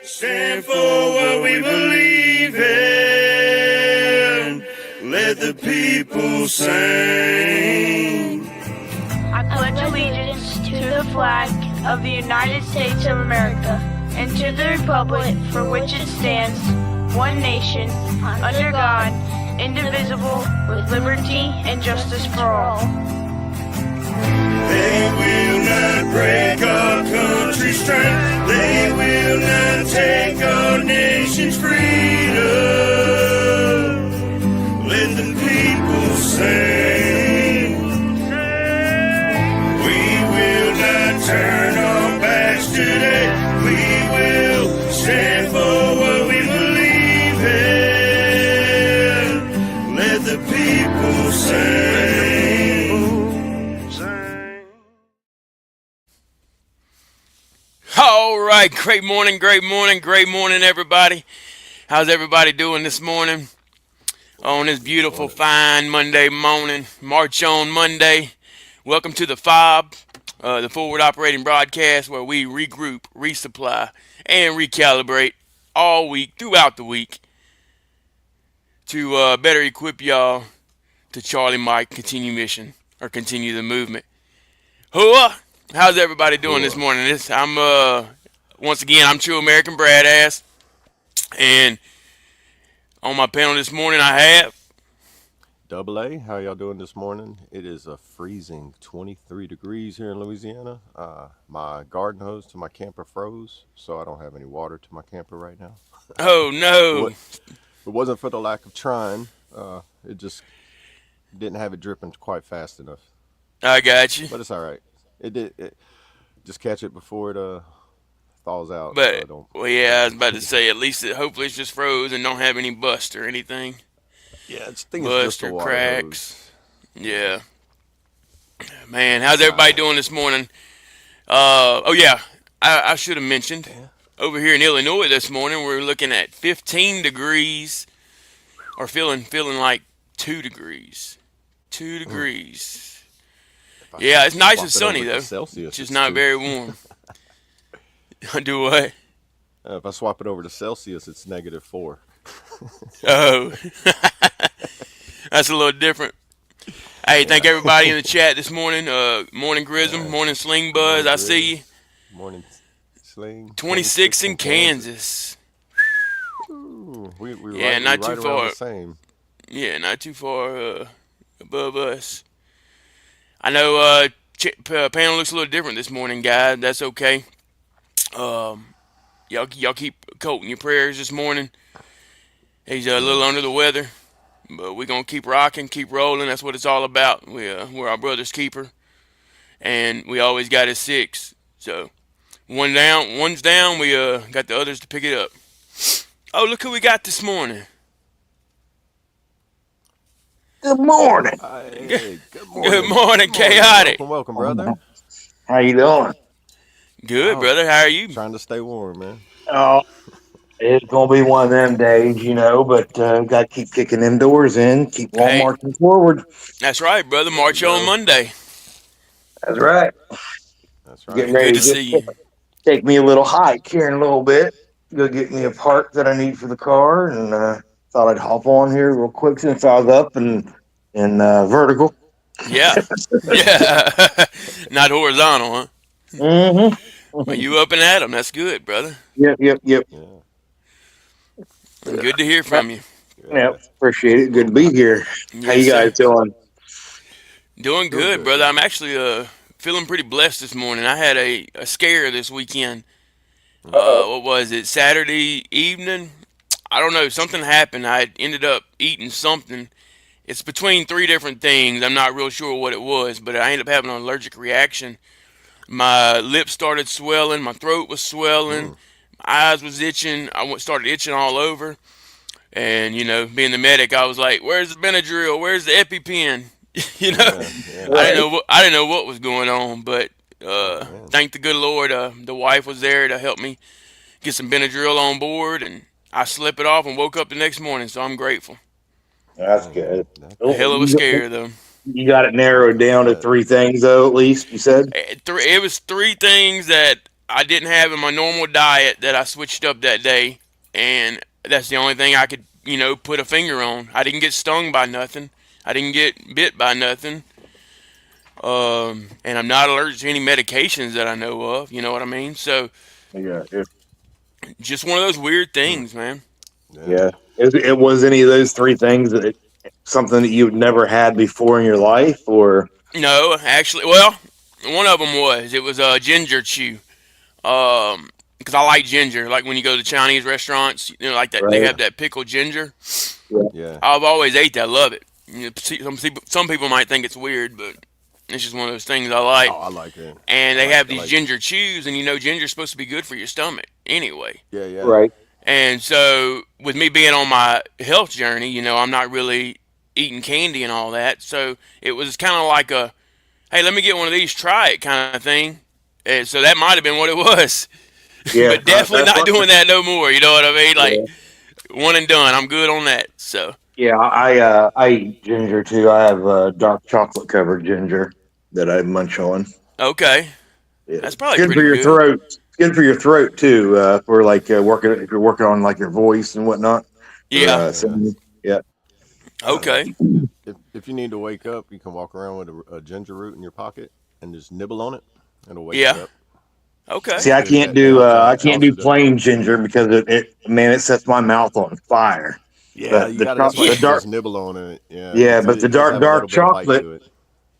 Stand for what we believe in. Let the people sing. I pledge allegiance to the flag of the United States of America and to the republic for which it stands, one nation, under God, indivisible, with liberty and justice for all. They will not break our country's strength. They will not take our nation's freedom. Let the people sing. We will not turn our backs today. We will stand for what we believe in. Let the people sing. All right, great morning, everybody. How's everybody doing this morning on this beautiful, fine Monday morning, March on Monday? Welcome to the F.O.B, the Forward Operating Broadcast, where we regroup, resupply, and recalibrate all week, throughout the week, to better equip y'all to Charlie Mike continue mission, or continue the movement. Hooah! How's everybody doing this morning? Once again, I'm True American Brad Ass, and on my panel this morning I have Double A. How y'all doing this morning? It is a freezing 23 degrees here in Louisiana. My garden hose to my camper froze, so I don't have any water to my camper right now. Oh no! If it wasn't for the lack of trying, it just didn't have it dripping quite fast enough. I got you. But it's all right. It just catch it before it thaws out. But so I was about to say, at least hopefully it's just froze and don't have any bust or anything. Yeah, it's just Bust a or water cracks. Hose. Yeah. Man, how's everybody doing this morning? I should have mentioned. Over here in Illinois this morning, we're looking at 15 degrees, or feeling like 2 degrees. 2 degrees. Yeah, it's nice and sunny though. Celsius, just not very warm. Do what? If I swap it over to Celsius, it's -4. Oh, that's a little different. Hey, thank everybody in the chat this morning. Morning Grism, morning Sling Buzz. I see you. Morning Sling. 26 in Kansas. Ooh, not too right far. The same. Yeah, not too far above us. I know panel looks a little different this morning, guys. That's okay. Y'all keep Colt in your prayers this morning. He's a little under the weather, but we're gonna keep rocking, keep rolling. That's what it's all about. We're our brother's keeper, and we always got his 6. So one's down. We got the others to pick it up. Oh, look who we got this morning. Good morning. Hey, good morning. Good morning, Chaotic. Welcome, brother. How you doing? Good, brother. How are you? Trying to stay warm, man. Oh, it's gonna be one of them days, but got to keep kicking them doors in, keep on marching forward. That's right, brother. March on Monday. That's right. Getting ready Good to see you. Take me a little hike here in a little bit. Go get me a part that I need for the car, and thought I'd hop on here real quick since I was up and vertical. Yeah. Yeah. Not horizontal, huh? Mm-hmm. Well, you up and at 'em. That's good, brother. Yep. Yeah. Good to hear from you. Yep. Appreciate it. Good to be here. Yes, how you guys doing? Doing good, brother. I'm actually feeling pretty blessed this morning. I had a scare this weekend. What was it? Saturday evening? I don't know. Something happened. I ended up eating something. It's between 3 different things. I'm not real sure what it was, but I ended up having an allergic reaction. My lips started swelling. My throat was swelling. My eyes was itching. I started itching all over. And, being the medic, I was like, where's the Benadryl? Where's the EpiPen? I didn't know what was going on, but thank the good Lord, the wife was there to help me get some Benadryl on board, and I slept it off and woke up the next morning, so I'm grateful. That's good. A hell of a scare, though. You got it narrowed down to 3 things, though, at least, you said? It was 3 things that I didn't have in my normal diet that I switched up that day, and that's the only thing I could, put a finger on. I didn't get stung by nothing. I didn't get bit by nothing. And I'm not allergic to any medications that I know of. You know what I mean? So Yeah. just one of those weird things, man. Yeah. Yeah. It was any of those three things that something that you've never had before in your life, or No, actually, well, one of them was it was a ginger chew. Because I like ginger. Like when you go to Chinese restaurants, like that they right? have that pickled ginger. Yeah. I've always ate that. Love it. Some people might think it's weird, but it's just one of those things I like. Oh, I like it. And they I have like these it. ginger chews, and ginger's supposed to be good for your stomach anyway. Yeah, yeah. Right. And so, with me being on my health journey, I'm not really eating candy and all that. So it was kind of like a, hey, let me get one of these, try it kind of thing. And so that might have been what it was. Yeah. But definitely That's not what, doing that no more. You know what I mean? Like yeah. one and done. I'm good on that. So Yeah. I eat ginger too. I have dark chocolate covered ginger that I munch on. okay, Yeah. that's It's probably good for pretty your good. throat. It's good for your throat too. For like working if you're working on like your voice and whatnot. For Yeah. Yeah. singing. Yeah. Okay. If you need to wake up, you can walk around with a ginger root in your pocket and just nibble on it. It'll wake you Yeah. up. Okay. See, I Clears can't that do down. So I I can't do also do. plain ginger because it sets my mouth on fire. Yeah, But you got to. That's why the you can dark just nibble on it. Yeah, yeah, because but the it does have a dark little bit of bite chocolate to it.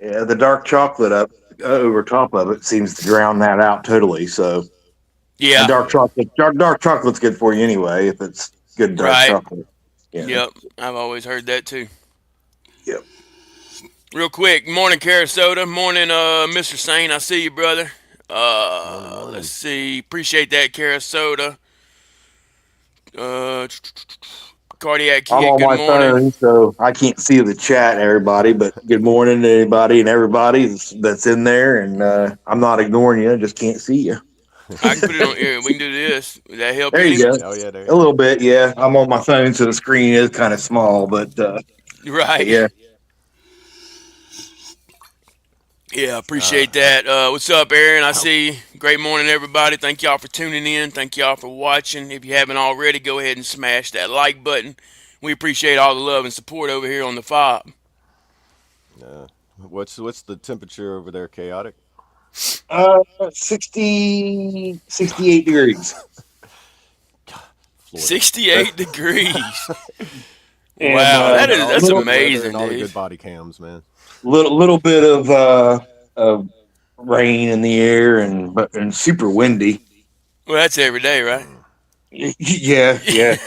yeah, the dark chocolate up over top of it seems to drown that out totally. So and Yeah. dark Yeah. chocolate dark chocolate's good for you anyway if it's good dark Right. chocolate. Yeah. Yep. I've always heard that too. Yep. Real quick. Morning, Carasota. Morning, Mr. Sane. I see you, brother. Morning, Let's morning. see. Appreciate that, Carasota. Uh, Cardiac I'm Kid. on Good my morning. phone, so I can't see the chat, everybody. But good morning to anybody and everybody that's in there. And I'm not ignoring you; I just can't see you. I can put it on here. We can do this. Would that help There you any? go. Oh yeah, there A you go. little bit, yeah. I'm on my phone, so the screen is kind of small, but Right. yeah. Yeah, Uh, appreciate that. What's up, Aaron? I see. Great morning, everybody. Thank y'all for tuning in. Thank y'all for watching. If you haven't already, go ahead and smash that like button. We appreciate all the love and support over here on the F.O.B. what's the temperature over there? Chaotic. 68 degrees. Florida. 68 degrees. And Wow, All the that's little good weather and amazing, all the dude. good body cams, man. little bit of rain in the air and super windy. Well, that's every day, right? Mm. Yeah, yeah.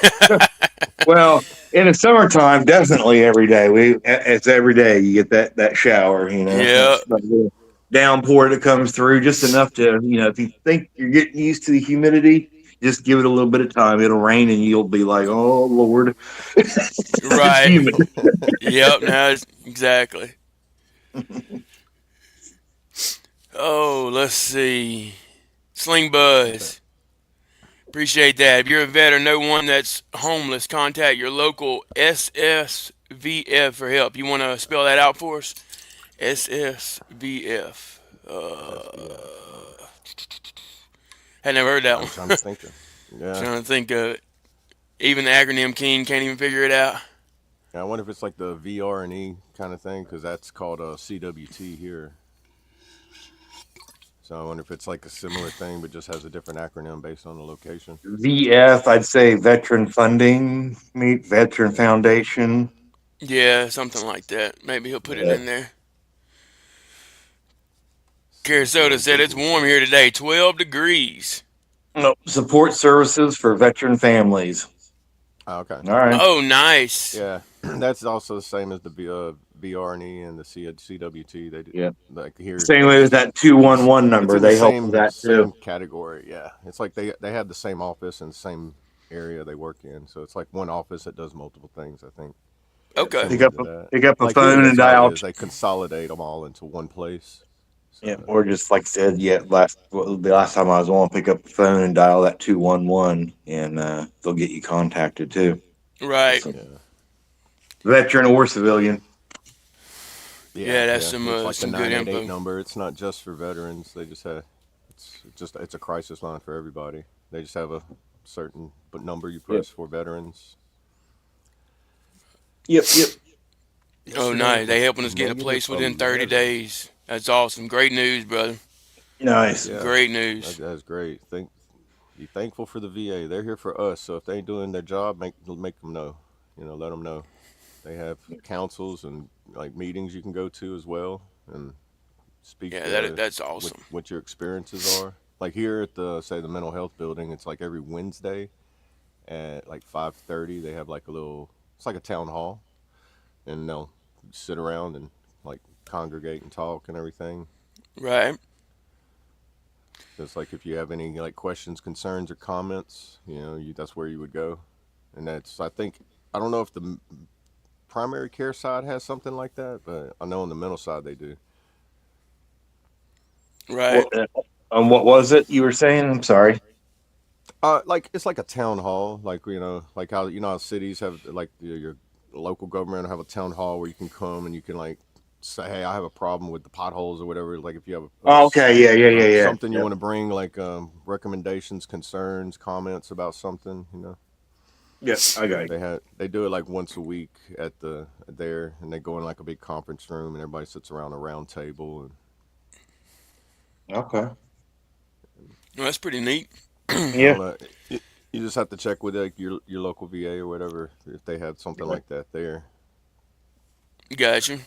Well, in the summertime, definitely every day. It's every day you get that shower. Yeah, That's that little downpour that comes through, just enough to if you think you're getting used to the humidity, just give it a little bit of time. It'll rain, and you'll be like, "Oh Lord, it's right. humid." Yep, now it's exactly. Oh, let's see. Sling Buzz. Appreciate that. If you're a vet or know one that's homeless, contact your local SSVF for help. You want to spell that out for us? SSVF. SBF. Had never heard that I'm one. trying to think. Yeah. Trying to think of it. Even the acronym king can't even figure it out. I wonder if it's like the VR and E kind of thing, because that's called a CWT here. So I wonder if it's like a similar thing, but just has a different acronym based on the location. VF, I'd say veteran funding, meet veteran foundation. Yeah, something like that. Maybe he'll put it Yeah. in there. See if Carasota said it's Google warm says. here today, 12 degrees. No, support services for veteran families. Oh, okay. All right. Oh, nice. Yeah, that's also the same as the VR and E and the CWT. They do, Yeah. like here. Same way as that 211 It's number. in the They help with same that too. same category. Yeah, it's like they have the same office and same area they work in. So it's like one office that does multiple things. I think Okay. Pick similar up to that. pick up a Like here, phone and that's how it dial. is. They consolidate them all into one place. Yeah, So or just like I said, the last time I was on, pick up the phone and dial that 211, and they'll get you contacted too. Right. So, yeah, veteran or civilian. Yeah, that's It's like the some good 988 info. number. It's not just for veterans. They just have it's a crisis line for everybody. They just have a certain but number you Yep. press for veterans. Yep. Oh, Yesterday it nice. They was helping us get a negative place within 30 11. days. That's awesome. Great news, brother. Nice. Yeah, Great news. that's great. Be thankful for the VA. They're here for us. So if they ain't doing their job, make them know. Let them know. They have councils and like meetings you can go to as well and speak Yeah, that's awesome. what your experiences are. Like here at the say the mental health building, it's like every Wednesday at like 5:30. They have like a little. It's like a town hall, and they'll sit around and like congregate and talk and everything. Right. Just like if you have any like questions, concerns, or comments, that's where you would go. And I think I don't know if the primary care side has something like that, but I know on the mental side they do. Right. What was it you were saying? I'm sorry. Like it's like a town hall, like like how how cities have like your local government have a town hall where you can come and you can like say, hey, I have a problem with the potholes or whatever. Like if you have Oh, okay. Yeah. something you want to bring, like recommendations, concerns, comments about something, Yes, I got you. They do it like once a week at there, and they go in like a big conference room and everybody sits around a round table and Okay. Well, that's pretty neat. I Yeah. don't know. You just have to check with like your local VA or whatever if they have something like that there. Gotcha.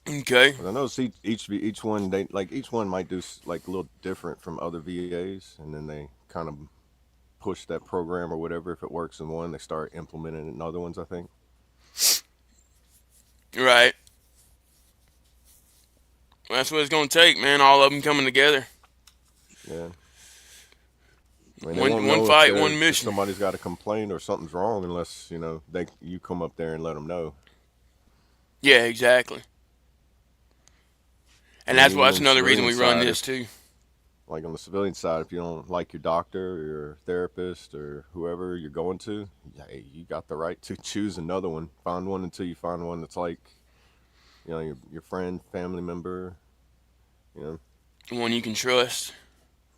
Okay. 'Cause I know each one each one might do like a little different from other VAs, and then they kind of push that program or whatever. If it works in one, they start implementing it in other ones. I think. Right. Well, that's what it's gonna take, man. All of them coming together. Yeah. I mean, they One won't one know fight, one if mission. somebody's got a complaint or something's wrong unless you come up there and let them know. Yeah, exactly. I And mean, that's even on the another reason civilian we run side, this too. like on the civilian side, if you don't like your doctor or your therapist or whoever you're going to, hey, you got the right to choose another one. Find one until you find one that's like, your friend, family member, you know. One you can trust.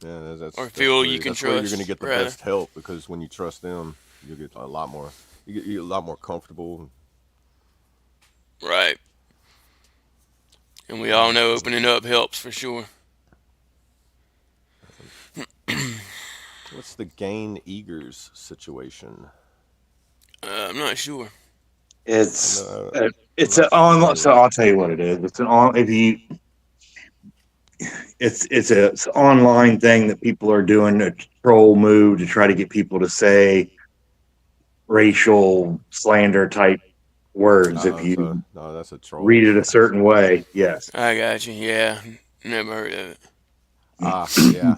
Yeah, Or feel you can that's where you're going to trust, get the rather. best help because when you trust them, you get a lot more. You get a lot more comfortable. Right. And we all know opening up helps for sure. What's the Gain Eagers situation? I'm not sure. It's No, I'm it's an not online. So familiar. I'll tell you what it is. It's an on if you it's an online thing that people are doing a troll move to try to get people to say racial slander type words if you No, that's a troll. read it a certain way. Yes. I got you. Yeah. Never heard of it. Yeah.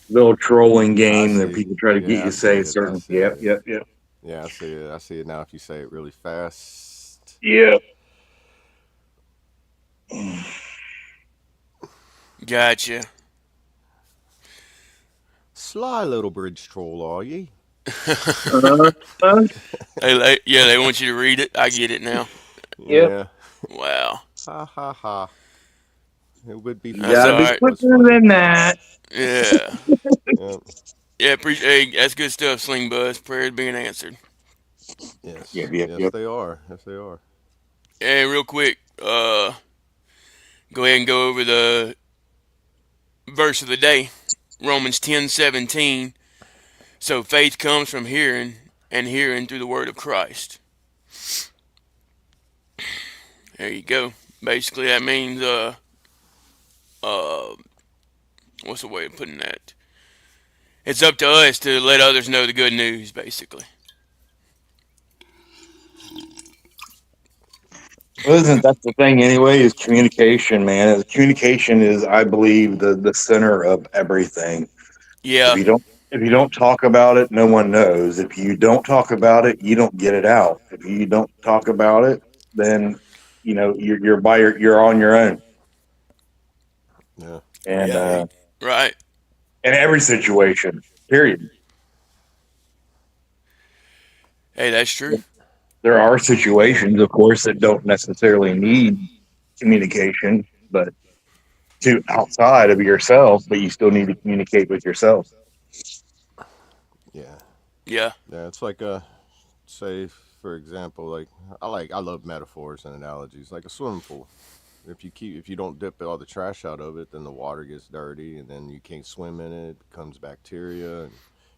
Little trolling I game that see. people try to get Yeah, you I to see say it. I certain. see Yep. it. Yep. Yep. Yeah, I see it. I see it now. If you say it really fast. Yep. Gotcha. Sly little bridge troll, are ye? Uh, Yeah, they want you to read it. I get it now. yep. Yeah. Wow. Ha ha ha. It would be You That's funny gotta all be if right. it was quicker funny. than that. Yeah. Yeah. Yeah, appreciate. Hey, that's good stuff, Sling Buzz. Prayers being answered. Yes. Yep. Yep. Yes, Yep. they are. Yes, they are. Hey, real quick, go ahead and go over the verse of the day, Romans 10:17. So faith comes from hearing, and hearing through the word of Christ. There you go. Basically, that means uh, what's the way of putting that? It's up to us to let others know the good news, basically. Well, isn't that the thing anyway? Is communication, man. Communication is, I believe, the center of everything. If Yeah, you don't talk about it, no one knows. If you don't talk about it, you don't get it out. If you don't talk about it, then you're on your own. Yeah. And yeah, right. in every situation, period. Hey, that's true. There are Yeah. situations, of course, that don't necessarily need communication, but to outside of yourself, but you still need to communicate with yourself. Yeah. Yeah. Yeah. It's like say for example, I love metaphors and analogies, like a swimming pool. If you don't dip all the trash out of it, then the water gets dirty, and then you can't swim in it. It becomes bacteria, and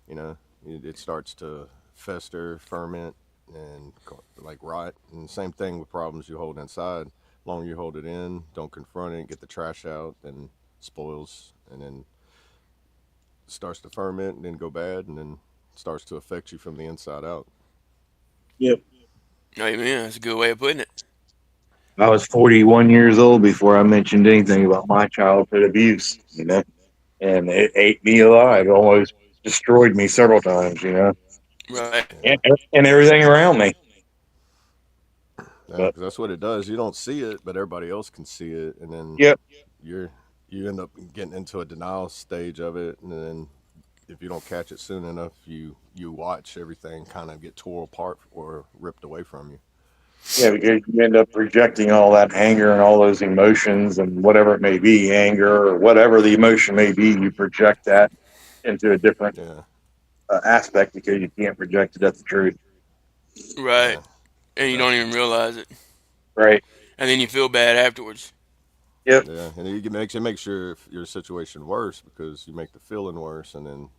you know it starts to fester, ferment, and like rot. And same thing with problems you hold inside. Longer you hold it in, don't confront it, get the trash out, then spoils, and then starts to ferment, and then go bad, and then starts to affect you from the inside out. Yep. Amen. That's a good way of putting it. I was 41 years old before I mentioned anything about my childhood abuse, and it ate me alive, almost destroyed me several times, Right. and, Yeah, and everything around me. yeah, But because that's what it does. You don't see it, but everybody else can see it, and then yep, you're you end up getting into a denial stage of it, and then if you don't catch it soon enough, you watch everything kind of get tore apart or ripped away from you. yeah, because you end up projecting all that anger and all those emotions and whatever it may be, anger or whatever the emotion may be, you project that into a different Yeah, aspect because you can't project it at the truth. Right. yeah, And you don't exactly. even realize it. Right. And then you feel bad afterwards. Yep. Yeah, and it makes your situation worse because you make the feeling worse, and then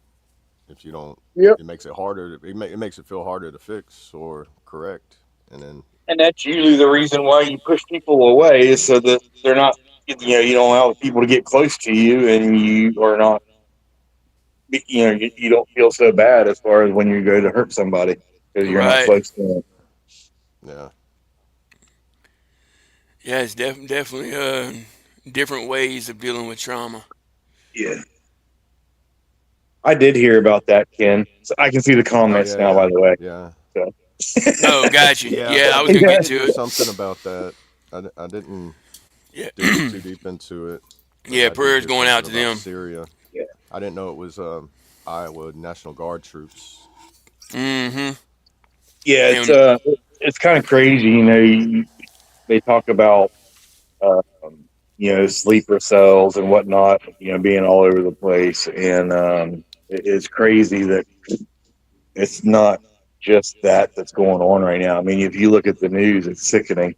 if you don't, Yep. it makes it harder. It makes it feel harder to fix or correct, and then And that's usually the reason why you push people away is so that they're not, you don't allow people to get close to you, and you are not, you don't feel so bad as far as when you go to hurt somebody because you're not Right. close to them. yeah, Yeah, it's definitely different ways of dealing with trauma. Yeah. I did hear about that, Ken. So I can see the oh comments yeah, now, yeah, by the way. yeah, So. Oh, got you. yeah. Yeah, I was I gonna Yeah. get did to hear it. something about that. I didn't Yeah. dig too deep into it, but Yeah, I did prayers hear going something out to about them. Syria. Yeah. I didn't know it was Iowa National Guard troops. Mm-hmm. Yeah, And it's kind of crazy, they talk about um, sleeper cells and whatnot, being all over the place, and it's crazy that it's not just that's going on right now. I mean, if you look at the news, it's sickening.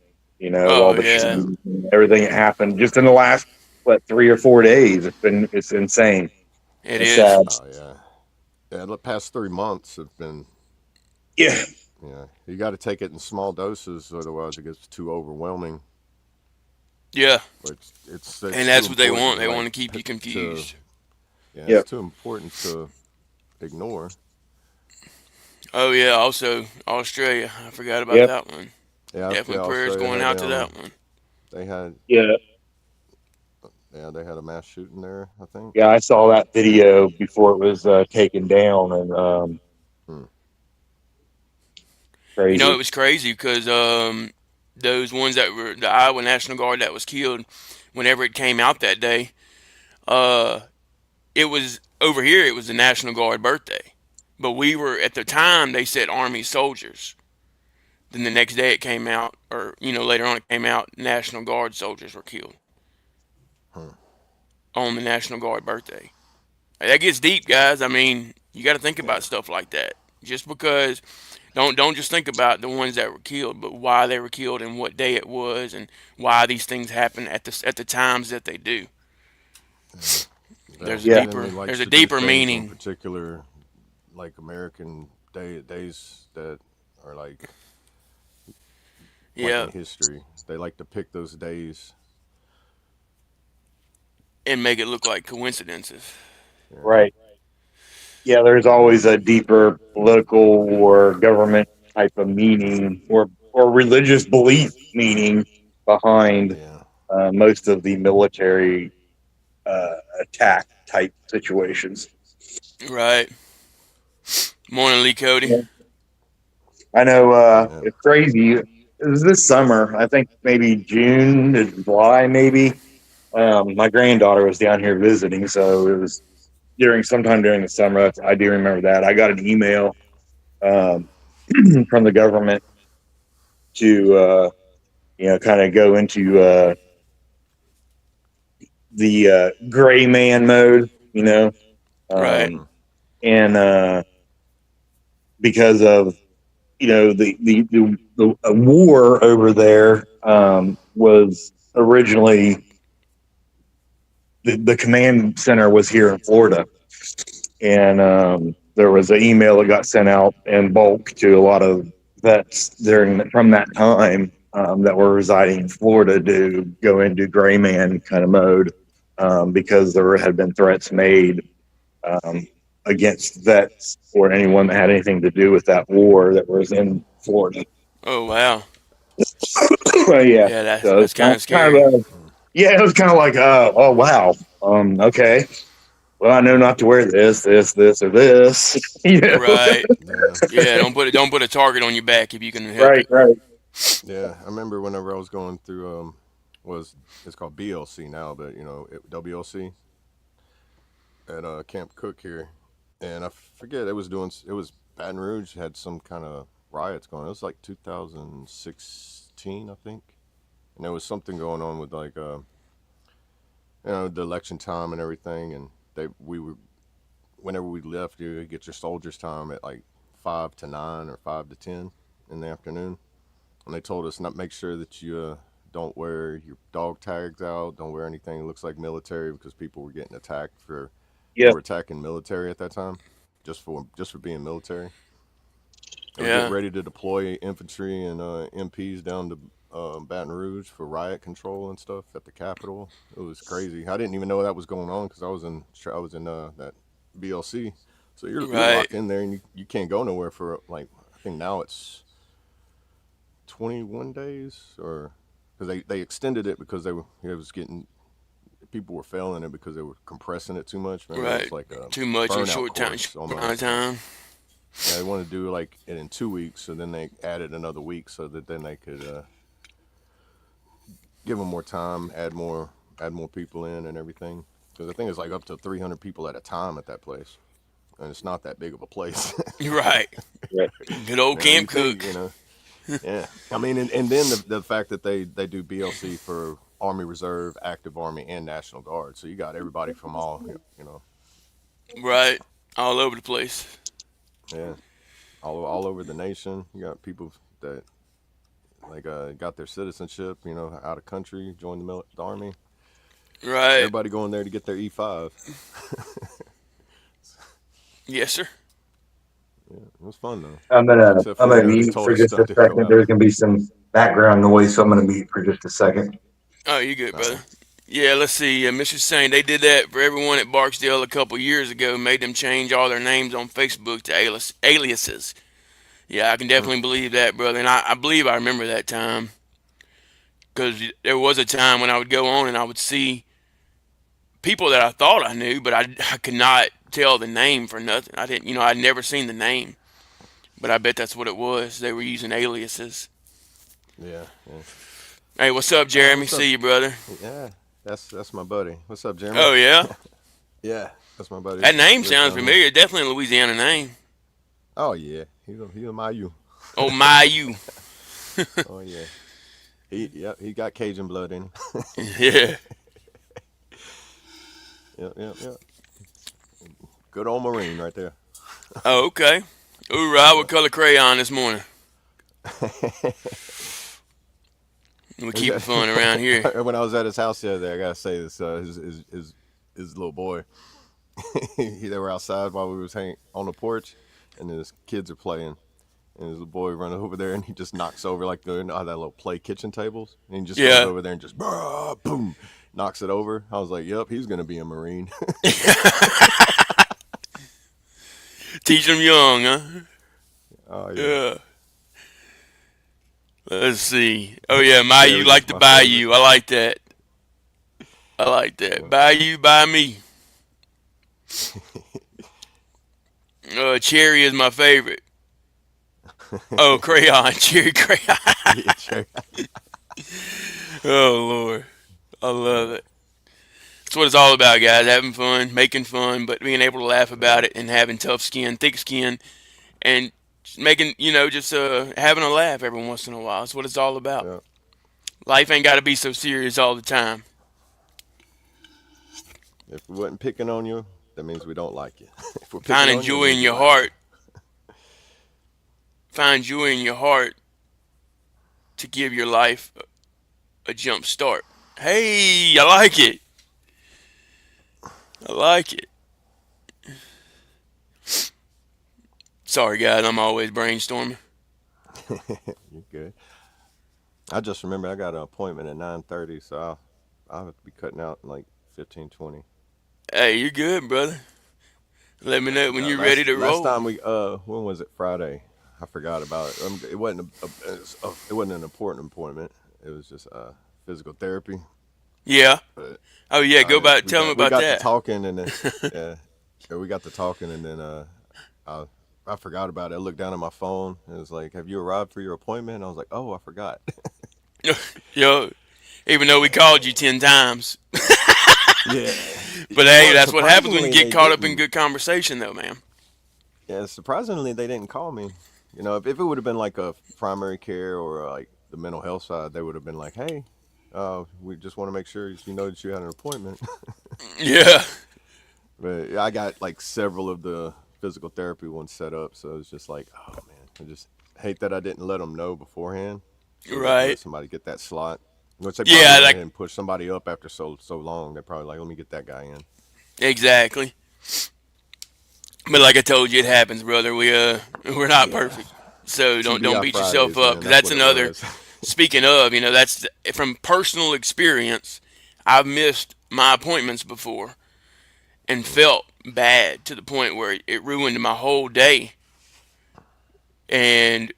Of all oh the yeah, shootings and everything that happened just in the last 3 or 4 days. It's insane. it It's is. sad. Oh yeah, yeah. The past 3 months have been. Yeah, Yeah, you got to take it in small doses, otherwise it gets too overwhelming. Yeah, But and it's too that's what they important want. to They want to keep you to confused. yeah, it's yep, too important to ignore. Oh yeah. Also, Australia. I forgot about yep, that one. Yeah, Definitely prayers Australia going had out to that one. they had yeah, they had a mass shooting there. I think. yeah. I saw that video before it was taken down, and Hmm. You know, it crazy. was crazy because those ones that were the Iowa National Guard that was killed, whenever it came out that day, uh, it was over here. It was the National Guard birthday, but we were at the time they said Army soldiers. Then the next day it came out, or later on it came out, National Guard soldiers were killed Hmm. on the National Guard birthday. That gets deep, guys. I mean, you got to think Yeah. about stuff like that. Just because, don't just think about the ones that were killed, but why they were killed and what day it was, and why these things happen at the times that they do. Yeah. There's a The Yeah, deeper enemy there's likes a to do deeper things on meaning. particular, like American days that are like Yeah, in history. They like to pick those days. and make it look like coincidences. Yeah. right. Yeah, there's always a deeper political or government type of meaning or religious belief meaning behind Yeah. most of the military attack type situations. Right. Morning, Lee Cody. Yeah. I know Yeah. it's crazy. It was this summer, I think maybe June to July, maybe. My granddaughter was down here visiting, so it was sometime during the summer. I do remember that. I got an email um, from the government to kind of go into gray man mode, Right. um, and because of the a war over there was originally the command center was here in Florida, and there was an email that got sent out in bulk to a lot of vets from that time that were residing in Florida to go into gray man kind of mode because there had been threats made um, against vets or anyone that had anything to do with that war that was in Florida. Oh wow. Well, yeah, Yeah, that's so that's it's kind of kind scary. of yeah, it was kind of like oh wow, okay. Well, I know not to wear this, or this. Right. Yeah, Yeah. Don't put a target on your back if you can help Right, it. right. yeah. I remember whenever I was going through was it's called BLC now, but WLC at Camp Cook here, and I forget it was Baton Rouge had some kind of riots going. It was like 2016, I think, and there was something going on with like the election time and everything, and we were whenever we left, you would get your soldiers time at like 5 to 9 or 5 to 10 in the afternoon, and they told us not make sure that you don't wear your dog tags out, don't wear anything that looks like military because people were getting attacked for they Yeah, were attacking military at that time, just for being military. They were getting Yeah. ready to deploy infantry and MPs down to Baton Rouge for riot control and stuff at the Capitol. It was crazy. I didn't even know that was going on because I was in that BLC. So you're Right. locked in there and you can't go nowhere for like I think now it's 21 days or because they extended it because it was getting people were failing it because they were compressing it too much. Remember, it was Right. like a Too much in burnout short time. course Amount of almost. time. Yeah, they wanted to do like it in 2 weeks, so then they added another week so that then they could give them more time, add more people in and everything. Because I think it's like up to 300 people at a time at that place, and it's not that big of a place. Right. yeah, Good old You Camp think, Cook. yeah. I mean, and then the fact that they do BLC for Army Reserve, Active Army, and National Guard, so you got everybody from all. Right. All over the place. Yeah, all over the nation. You got people that like got their citizenship, out of country, joined the army. Right. Everybody going there to get their E5. Yes, sir. Yeah, it was fun though. I'm gonna Except I'm for gonna they mute told for us just not a to go second. out. There's gonna be some background noise, so I'm gonna mute for just a second. Oh, you good, All brother? right. Yeah, let's see. Mr. Saying they did that for everyone at Barksdale a couple years ago, made them change all their names on Facebook to aliases. Yeah, I can Hmm. definitely believe that, brother. And I believe I remember that time because there was a time when I would go on and I would see people that I thought I knew, but I could not tell the name for nothing. I didn't, I'd never seen the name, but I bet that's what it was. They were using aliases. Yeah, yeah. Hey, what's up, Jeremy? What's up? See you, brother. Yeah, that's my buddy. What's up, Jeremy? Oh, yeah? Yeah, that's my buddy. That name Lives sounds down here. familiar. Definitely a Louisiana name. Oh yeah, he's a Mayu. Oh, my, you. Oh yeah, he got Cajun blood in him. Yeah. Yeah. Good old Marine right there. Oh, okay. Hoorah, what color crayon this morning? We keep it fun around here. When I was at his house the other day, I gotta say this. His little boy, they were outside while we was hanging on the porch, and his kids are playing. And his little boy run over there, and he just knocks over like that little play kitchen tables, and he just goes Yeah. over there and just boom, knocks it over. I was like, "Yep, he's gonna be a Marine." Teach them young, huh? Oh yeah, Yeah. Let's see. Oh, yeah, my you Cherry's like is to my buy favorite. you. I like that. I like that. Buy you, buy me. Cherry is my favorite. Oh, crayon. Cherry crayon. Yeah, Cherry. Oh, Lord. I love it. That's what it's all about, guys. Having fun, making fun, but being able to laugh about it and having tough skin, thick skin, and just making, just having a laugh every once in a while. That's what it's all about. Yeah. Life ain't got to be so serious all the time. If we wasn't picking on you, that means we don't like you. If we're picking Finding on you, it joy means in we your like you. heart. Find joy in your heart to give your life a jump start. Hey, I like it. I like it. Sorry, guys, I'm always brainstorming. You're good. I just remember I got an appointment at 9:30, so I'll have to be cutting out in like 15, 20. Hey, you're good, brother. Let me know when No, you're ready to last roll. time when was it? Friday. I forgot about it. It wasn't it wasn't an important appointment. It was just physical therapy. Yeah. But Oh, yeah, go back. Tell me we about got to that. talking, and then yeah, yeah, we got to talking, and then I I forgot about it. I looked down at my phone, and it was like, "Have you arrived for your appointment?" And I was like, "Oh, I forgot." Yo, even though we called you 10 times. Yeah. But hey, Well, that's what happens when you surprisingly, get they caught up in didn't. good conversation, though, man. Yeah, surprisingly, they didn't call me. If it would have been like a primary care or like the mental health side, they would have been like, "Hey, we just want to make sure you know that you had an appointment." Yeah. But I got like several of the physical therapy ones set up, so it's just like, oh man, I just hate that I didn't let them know beforehand, so they can let Right. somebody get that slot. Which they probably Yeah, went like, ahead and pushed somebody up after so long. They're probably like, let me get that guy in. exactly. But like I told you, it happens, brother. We're not Yeah, perfect. So don't TBI beat yourself Fridays, up, man. because That's that's what it another. was. Speaking of, that's from personal experience. I've missed my appointments before and felt bad to the point where it ruined my whole day. And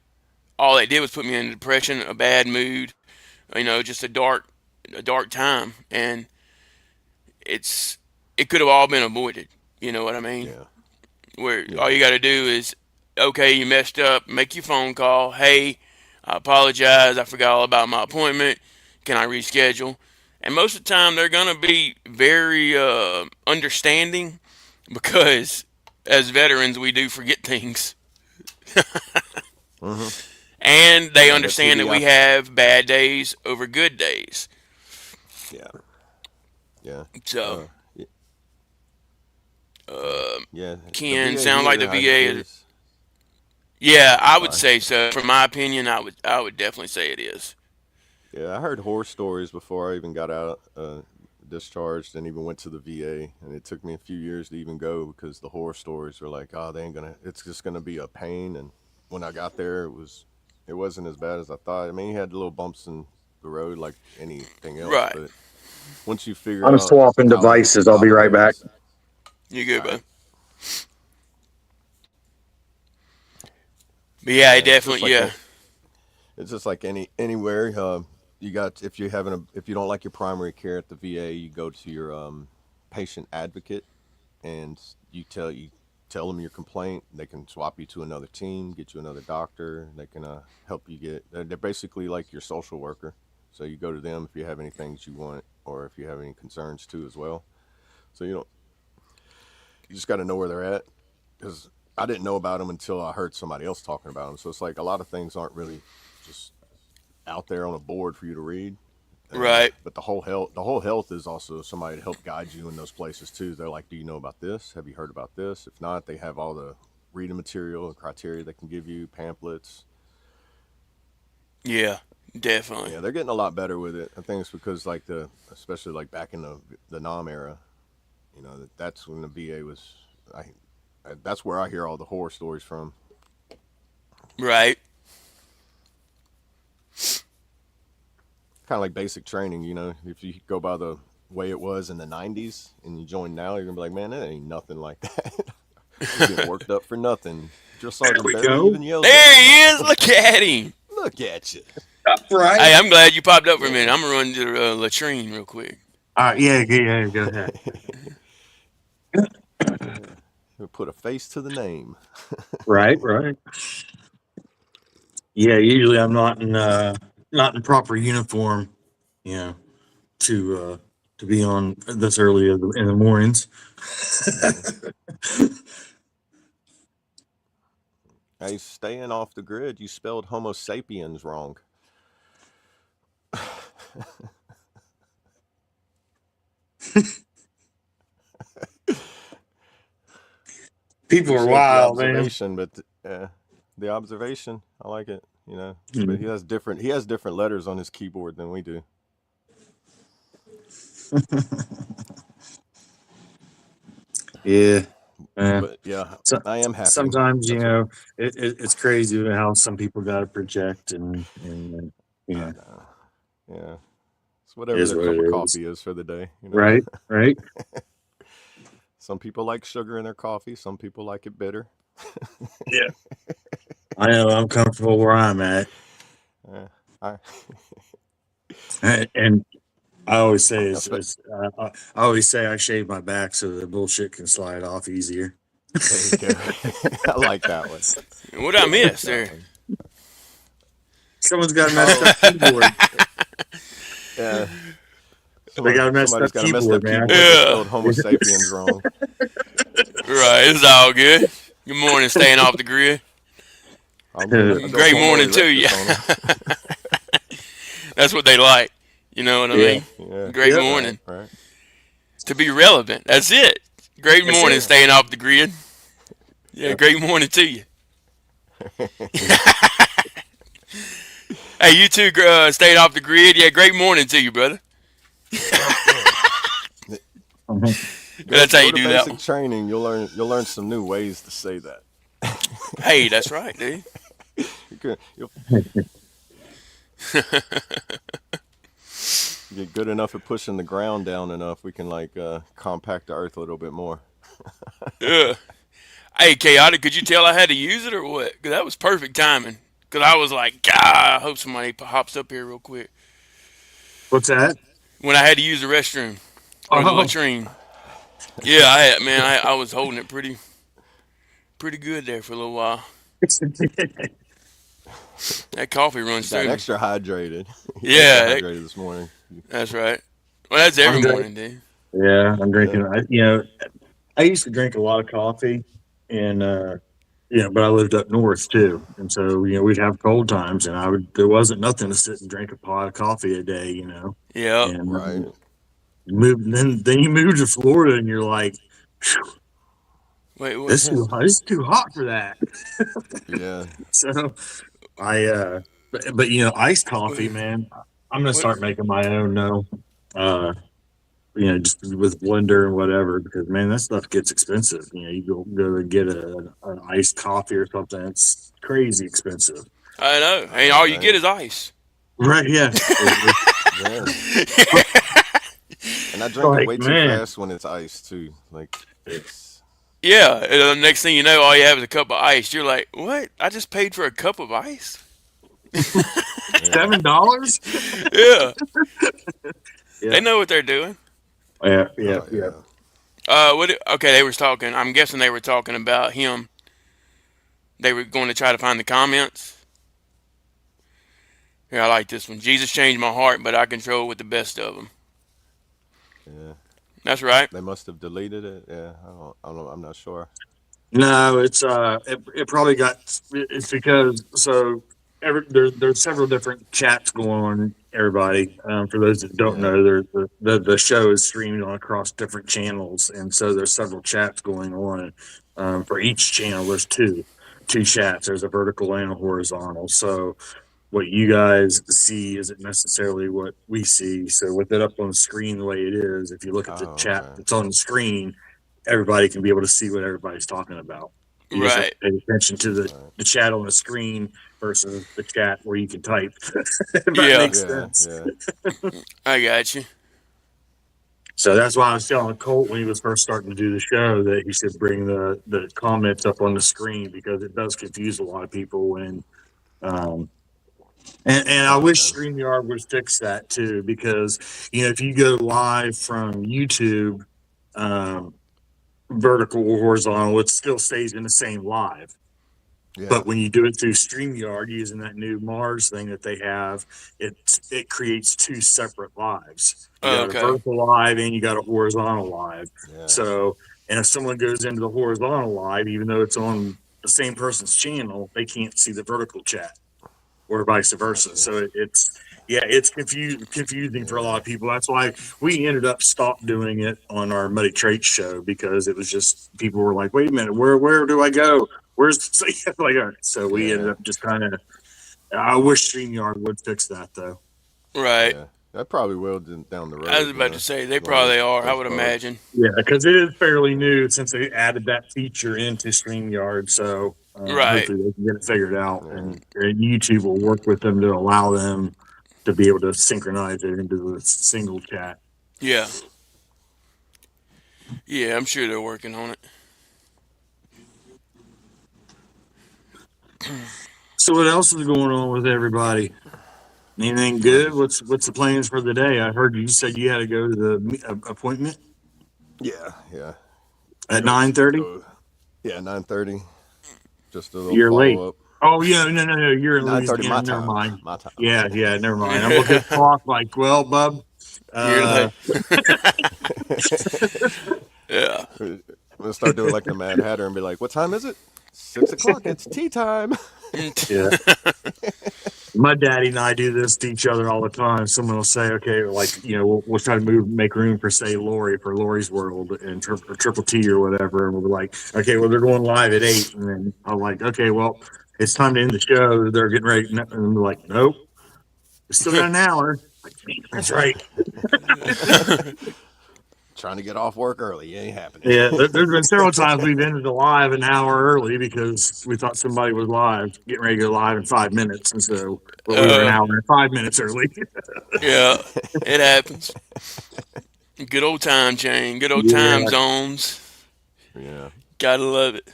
all it did was put me in a depression, a bad mood, just a dark time. And it's it could have all been avoided. You know what I mean? Yeah, Where all yeah, you got to do is, okay, you messed up, make your phone call. Hey, I apologize. I forgot all about my appointment. Can I reschedule? And most of the time, they're going to be very understanding because as veterans, we do forget things. hmm And they yeah. That understand that TBI, we have bad days over good days. yeah, yeah, So, uh, y- uh, yeah. The Ken, VA sound like the here VA is. is. Yeah, I would Sorry. say so. From my opinion, I would definitely say it is. Yeah, I heard horror stories before I even got out, discharged, and even went to the VA. And it took me a few years to even go because the horror stories were like, "Oh, they ain't gonna. It's just gonna be a pain." And when I got there, it wasn't as bad as I thought. I mean, you had little bumps in the road like anything else, Right. but once you figure I'm out swapping how it devices. I'll be right back. operates, You good, all bro? right, But yeah, it yeah, definitely, yeah. it's just like anywhere. You got if you don't like your primary care at the VA, you go to your patient advocate, and you tell them your complaint. They can swap you to another team, get you another doctor. They can help you get. They're basically like your social worker. So you go to them if you have any things you want, or if you have any concerns too as well. So you just got to know where they're at, because I didn't know about them until I heard somebody else talking about them. So it's like a lot of things aren't really just out there on a board for you to read. Right. But the whole health is also somebody to help guide you in those places too. They're like, do you know about this? Have you heard about this? If not, they have all the reading material and criteria they can give you, pamphlets. Yeah, definitely. Yeah, they're getting a lot better with it. I think it's because like especially like back in the Nam era, that's when the VA was. That's where I hear all the horror stories from. Right. Kind of like basic training, if you go by the way it was in the '90s and you join now, you're gonna be like, man, that ain't nothing like that. I was getting worked up for nothing. Drill There sergeant we barely go. even yells at There me. he is. Look at him. Look at you. Right. Hey, I'm glad you popped up for a minute. Yeah. I'm gonna run to the latrine real quick. Yeah, yeah, go ahead. Put a face to the name. Right, right. Yeah, usually I'm not in proper uniform, you know, to be on this early in the mornings. Yeah. Hey, staying off the grid, you spelled Homo sapiens wrong. People are appreciate the wild, man. observation, but the observation, I like it. You know, but he has different letters on his keyboard than we do. Yeah. But yeah, So, I am happy. sometimes That's what it's crazy how some people got to project and I yeah, know. Yeah, it's it whatever is their what cup of it is. coffee is for the day. You know, Right, right. some people like sugar in their coffee. Some people like it bitter. Yeah, I know. I'm comfortable where I'm at, I, and I always say espe- I always say I shave my back so the bullshit can slide off easier. there you go. I like that one. What I I like miss that there? one. Someone's got a messed up keyboard. Yeah. They got a messed Somebody's up got a messed keyboard, up man. keyboard that Yeah. spelled Homo sapiens wrong. Right, it's all good. Good morning, staying off the grid. I don't Great Homo morning to you. erectus on 'em. That's what they like. You know what I Yeah. mean? Yeah. Great Yep. morning. Right. To be relevant. That's it. Great That's morning, it. staying off the grid. Yeah, Yeah. great morning to you. Hey, you too, staying off the grid. Yeah, great morning to you, brother. That's how Go you to do that basic one. training. You'll learn some new ways to say that. Hey, that's right, dude. You'll get good enough at pushing the ground down enough. We can compact the earth a little bit more. Yeah. Hey, Chaotic, could you tell I had to use it or what? 'Cause that was perfect timing. 'Cause I was like, God, I hope somebody hops up here real quick. What's that? When I had to use the restroom or the Oh, latrine. Yeah, I had, man, I was holding it pretty good there for a little while. That coffee runs Got through me. extra hydrated. Yeah, Extra hydrated this morning. that's right. Well, that's every I'm good. morning, dude. Yeah, I'm drinking. Yeah. I used to drink a lot of coffee, and but I lived up north too, and so we'd have cold times, and there wasn't nothing to sit and drink a pot of coffee a day, Yep. and Right. then you move to Florida, and you're like, Wait, what? this is too hot for that. Yeah. So but iced coffee, man, I'm gonna What? start making my own now. Uh, just with blender and whatever, because man, that stuff gets expensive. You go to get an iced coffee or something, it's crazy expensive. I know. I And know, all you right? get is ice. Right? Yeah. Yeah. And I drink it way too Man, fast when it's iced too. Like it's Yeah. And the next thing you know, all you have is a cup of ice. You're like, what? I just paid for a cup of ice? yeah. $7? Yeah. Yeah. They know what they're doing. Yeah. Oh, yeah. Okay, they were talking. I'm guessing they were talking about him. They were going to try to find the comments. Here, I like this one. Jesus changed my heart, but I control with the best of them. Yeah. That's right. They must have deleted it. Yeah. I don't know. I'm not sure. No, it probably it's because there's several different chats going on. Everybody, for those that don't Yeah. know, the show is streamed on across different channels, and so there's several chats going on. For each channel, there's two chats. There's a vertical and a horizontal. So what you guys see isn't necessarily what we see. So with it up on the screen the way it is, if you look at the Oh, chat okay. that's on the screen, everybody can be able to see what everybody's talking about. You just have Right. to pay attention to Right. the chat on the screen versus the chat where you can type. If that Yeah. makes Yeah. sense. Yeah. I got you. So that's why I was telling Colt when he was first starting to do the show that he should bring the comments up on the screen, because it does confuse a lot of people when and I It wish does. StreamYard would fix that too, because if you go live from YouTube, vertical or horizontal, it still stays in the same live. Yeah. But when you do it through StreamYard using that new Mars thing that they have, it creates two separate lives. You got Okay. a vertical live and you got a horizontal live. Yeah. So, and if someone goes into the horizontal live, even though it's on the same person's channel, they can't see the vertical chat, or vice versa. Gotcha. So Yeah, it's confusing for a lot of people. That's why we ended up stopped doing it on our Muddy Traits show because it was just people were like, "Wait a minute, where do I go? Where's the like?" So we ended Yeah, up just kind of. I wish StreamYard would fix that though. Right. yeah. That probably will down the I was road, about to say they one of probably are. I those would bugs. imagine. Yeah, because it is fairly new since they added that feature into StreamYard. So Right. hopefully they can get it figured out, Yeah. and YouTube will work with them to allow them to be able to synchronize it into the single chat. Yeah. Yeah, I'm sure they're working on it. So what else is going on with everybody? Anything I good? just What's the plans for the day? I heard you said you had to go to the appointment yeah. at Go 9:30. go. Yeah, 9:30. Just a little You're late. follow up. Oh yeah, no. You're in 9:30 Louisiana. my Never time. mind. My time. Yeah. Never mind. I'm looking at the clock like, well, bub. You're Uh, like, yeah. I'm gonna start doing like the Mad Hatter and be like, "What time is it? 6 o'clock. It's tea time." yeah. My daddy and I do this to each other all the time. Someone will say, okay, like, we'll try to make room for, say, Lori for Lori's World and or Triple T or whatever. And we'll be like, okay, well, they're going live at 8. And then I'm like, okay, well, it's time to end the show. They're getting ready. And we're like, nope, we still got an hour. Like, that's right. Trying to get off work early. It ain't happening. Yeah, there's been several times we've ended the live an hour early because we thought somebody was live, getting ready to go live in 5 minutes. And so, but we were an Uh, hour and 5 minutes early. yeah. It happens. Good old time chain. Good old time Yeah. zones. Yeah. Gotta love it.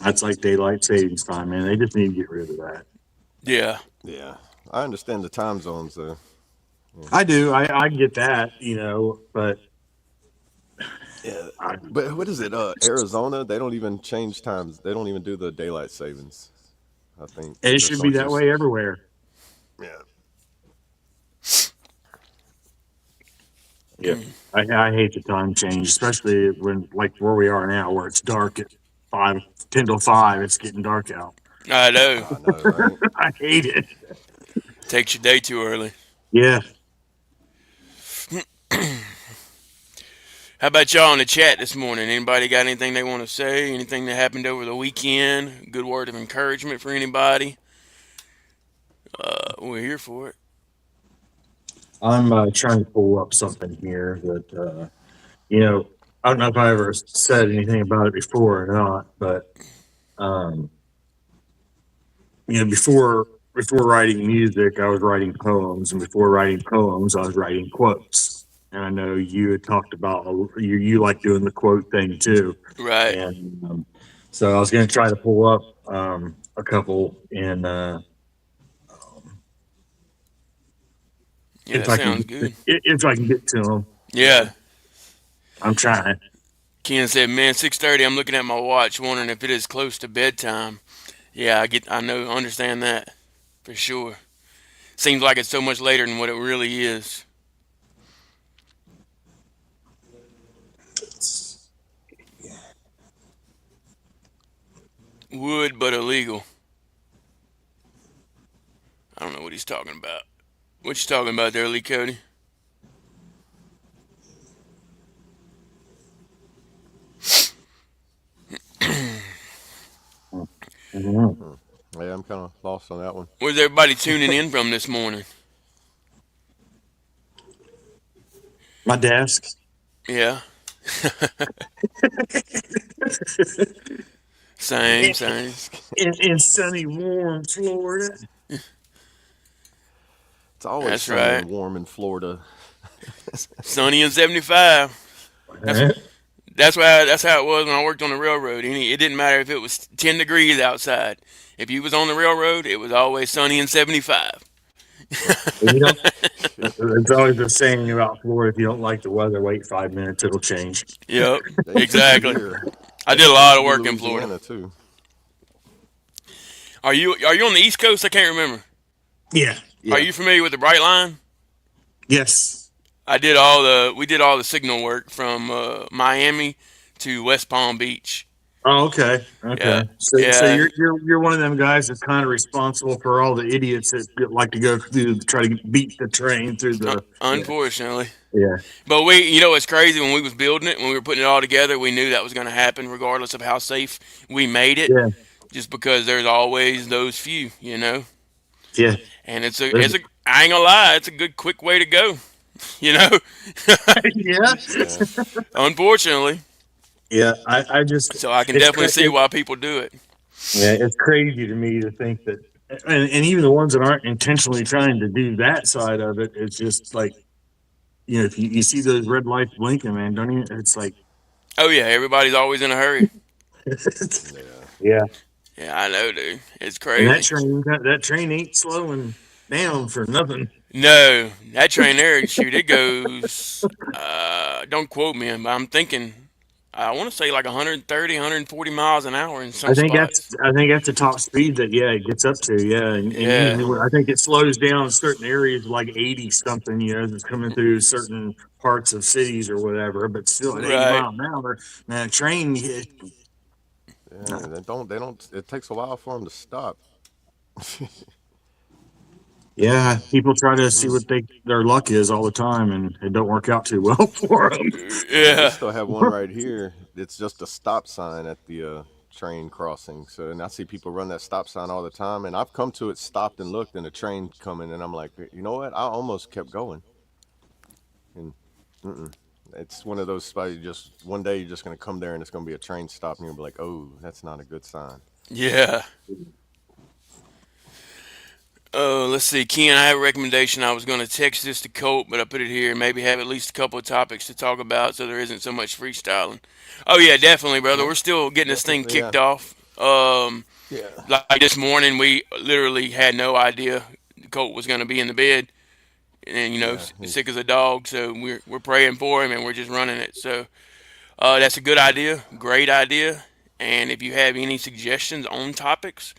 That's like daylight savings time, man. They just need to get rid of that. Yeah. Yeah. I understand the time zones though. I do. I get that, but Yeah. I, But what is it? Arizona, they don't even change times. They don't even do the daylight savings. I think. it Just should so be it's that just way everywhere. yeah. Yeah. I hate the time change, especially when like where we are now, where it's dark at 10 till 5. It's getting dark out. I know. I know, right? I hate it. Takes your day too early. Yeah. How about y'all in the chat this morning? Anybody got anything they want to say? Anything that happened over the weekend? Good word of encouragement for anybody? We're here for it. I'm trying to pull up something here that, I don't know if I ever said anything about it before or not, but, before writing music, I was writing poems, and before writing poems, I was writing quotes. And I know you had talked about you like doing the quote thing too, Right. and so I was going to try to pull up a couple and Yeah, that sounds good. if I can get to them. Yeah. I'm trying. Ken said, "Man, 6:30. I'm looking at my watch, wondering if it is close to bedtime." Yeah, understand that for sure. Seems like it's so much later than what it really is. Would but illegal. I don't know what he's talking about. What you talking about there, Lee Cody? Mhm. Yeah, I'm kind of lost on that one. Where's everybody tuning in from this morning? My desk. Yeah. Same. In sunny, warm Florida. It's always That's sunny right. and warm in Florida. Sunny and 75. That's how it was when I worked on the railroad. It didn't matter if it was 10 degrees outside. If you was on the railroad, it was always sunny and 75. It's always the saying about Florida: if you don't like the weather, wait 5 minutes; it'll change. Yep, They used to exactly. be here. I They did a used lot to of be work in Florida. Louisiana too. Are you on the East Coast? I can't remember. Yeah. Are you familiar with the Bright Line? Yes. We did all the signal work from Miami to West Palm Beach. Oh, okay, Yeah, okay. So yeah. you're one of them guys that's kind of responsible for all the idiots that like to go through try to beat the train through the. Yeah, Unfortunately, yeah, but you know, it's crazy when we was building it, when we were putting it all together, we knew that was going to happen, regardless of how safe we made it. yeah, Just because there's always those few, you know. yeah. And Listen, I ain't gonna lie, it's a good quick way to go, you know. yeah, Yeah. Unfortunately, yeah. I just so I can it's definitely see why people do it. yeah, it's crazy to me to think that, and even the ones that aren't intentionally trying to do that side of it, it's just like if you see those red lights blinking, man, don't you? It's like, Oh yeah, everybody's always in a hurry. Yeah. yeah. Yeah, I know, dude. It's And crazy. that train ain't slowing down for nothing. No, that train there, shoot, it goes. Don't quote me, but I'm thinking. I want to say like 130, 140 miles an hour in some spots. I think that's the top speed that it gets up to, yeah. And Yeah, usually I think it slows down in certain areas like 80 something, that's coming through certain parts of cities or whatever. But still at 80 right. mile an hour, man, a train. Yeah. They don't. It takes a while for them to stop. Yeah, people try to see Mm. what their luck is all the time, and it don't work out too well for them. Yeah, we Yeah, still have one right here. It's just a stop sign at the train crossing. So, and I see people run that stop sign all the time. And I've come to it, stopped and looked, and a train coming, and I'm like, you know what? I almost kept going. And mm-mm. It's one of those spots. You just one day you're just gonna come there, and it's gonna be a train stop, and you'll be like, oh, that's not a good sign. yeah. Let's see, Ken. I have a recommendation. I was going to text this to Colt, but I put it here. Maybe have at least a couple of topics to talk about, so there isn't so much freestyling. Oh yeah, definitely, brother. Yeah, We're still getting this thing definitely. kicked Yeah, off. yeah, Like this morning, we literally had no idea Colt was going to be in the bed, and yeah. sick He's as a dog. So we're praying for him, and we're just running it. So that's a good idea, great idea. And if you have any suggestions on topics,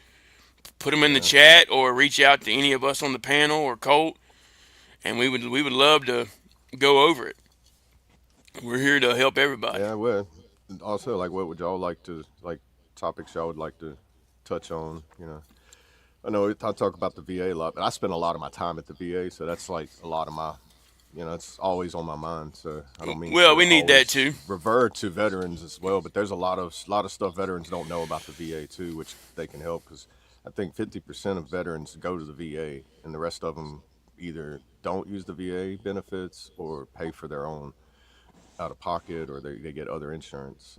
put them in the yeah, chat or reach out to any of us on the panel or Colt, and we would love to go over it. We're here to help everybody. yeah. Well, also, like, what would y'all like to like topics y'all would like to touch on? I know I talk about the VA a lot, but I spend a lot of my time at the VA, so that's like a lot of my, it's always on my mind. So I don't mean Well, to we need that always too. revert to veterans as well, but there's a lot of stuff veterans don't know about the VA too, which they can help because I think 50% of veterans go to the VA, and the rest of them either don't use the VA benefits or pay for their own out of pocket, or they get other insurance.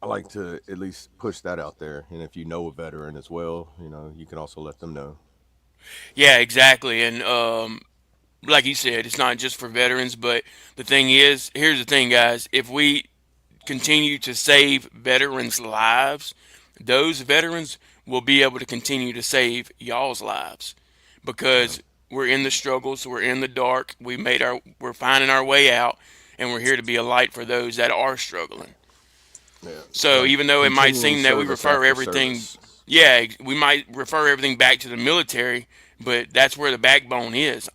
I like to at least push that out there. And if you know a veteran as well, you can also let them know. Yeah, exactly. And like you said, it's not just for veterans, but the thing is, here's the thing, guys. If we continue to save veterans' lives, those veterans will be able to continue to save y'all's lives Yeah, because we're in the struggles, we're in the dark, we're finding our way out, and we're here to be a light for those that are struggling. yeah. So Like even though it might continuing seem that we service refer after everything, service. yeah, we might refer everything back to the military, but that's where the backbone is.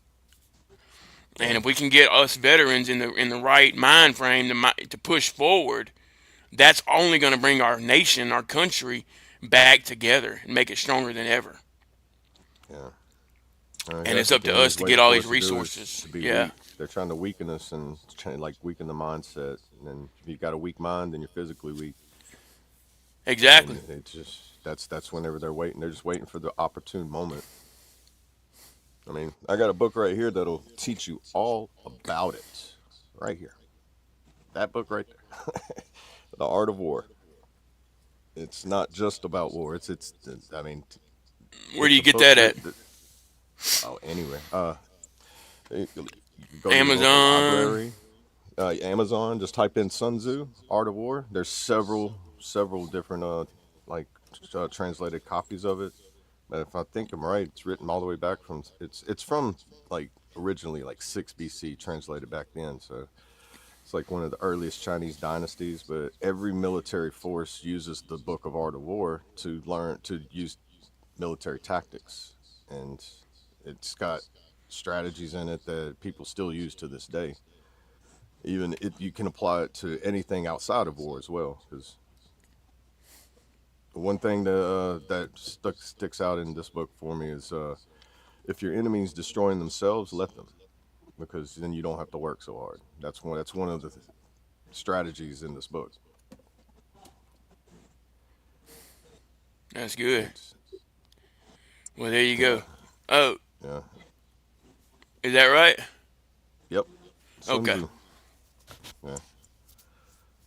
And Yeah, if we can get us veterans in the right mind frame to push forward, that's only going to bring our nation, our country, back together and make it stronger than ever. yeah. And That's it's what up the to us enemy's to get waiting all for these us to do is resources. to be Yeah, weak. They're trying to weaken us and like weaken the mindset. And then if you've got a weak mind, then you're physically weak. exactly. And it just that's whenever they're waiting. They're just waiting for the opportune moment. I mean, I got a book right here that'll teach you all about it. Right here. That book right there. The Art of War. It's not just about war. I mean, Where do it's you a get book that at? written. Oh, anyway. You go to your local Amazon. library, Amazon. Just type in Sun Tzu, Art of War. There's several different like translated copies of it. But if I think I'm right, it's written all the way back from it's from like originally like 6 BC, translated back then. So it's like one of the earliest Chinese dynasties. But every military force uses the Book of Art of War to learn to use military tactics, and it's got strategies in it that people still use to this day. Even you can apply it to anything outside of war as well. Because one thing that sticks out in this book for me is if your enemy's destroying themselves, let them, because then you don't have to work so hard. That's one of the strategies in this book. That's good. It's, Well, there you yeah, go. Oh, yeah, is that right? yep. Sun Okay. Tzu. Yeah. The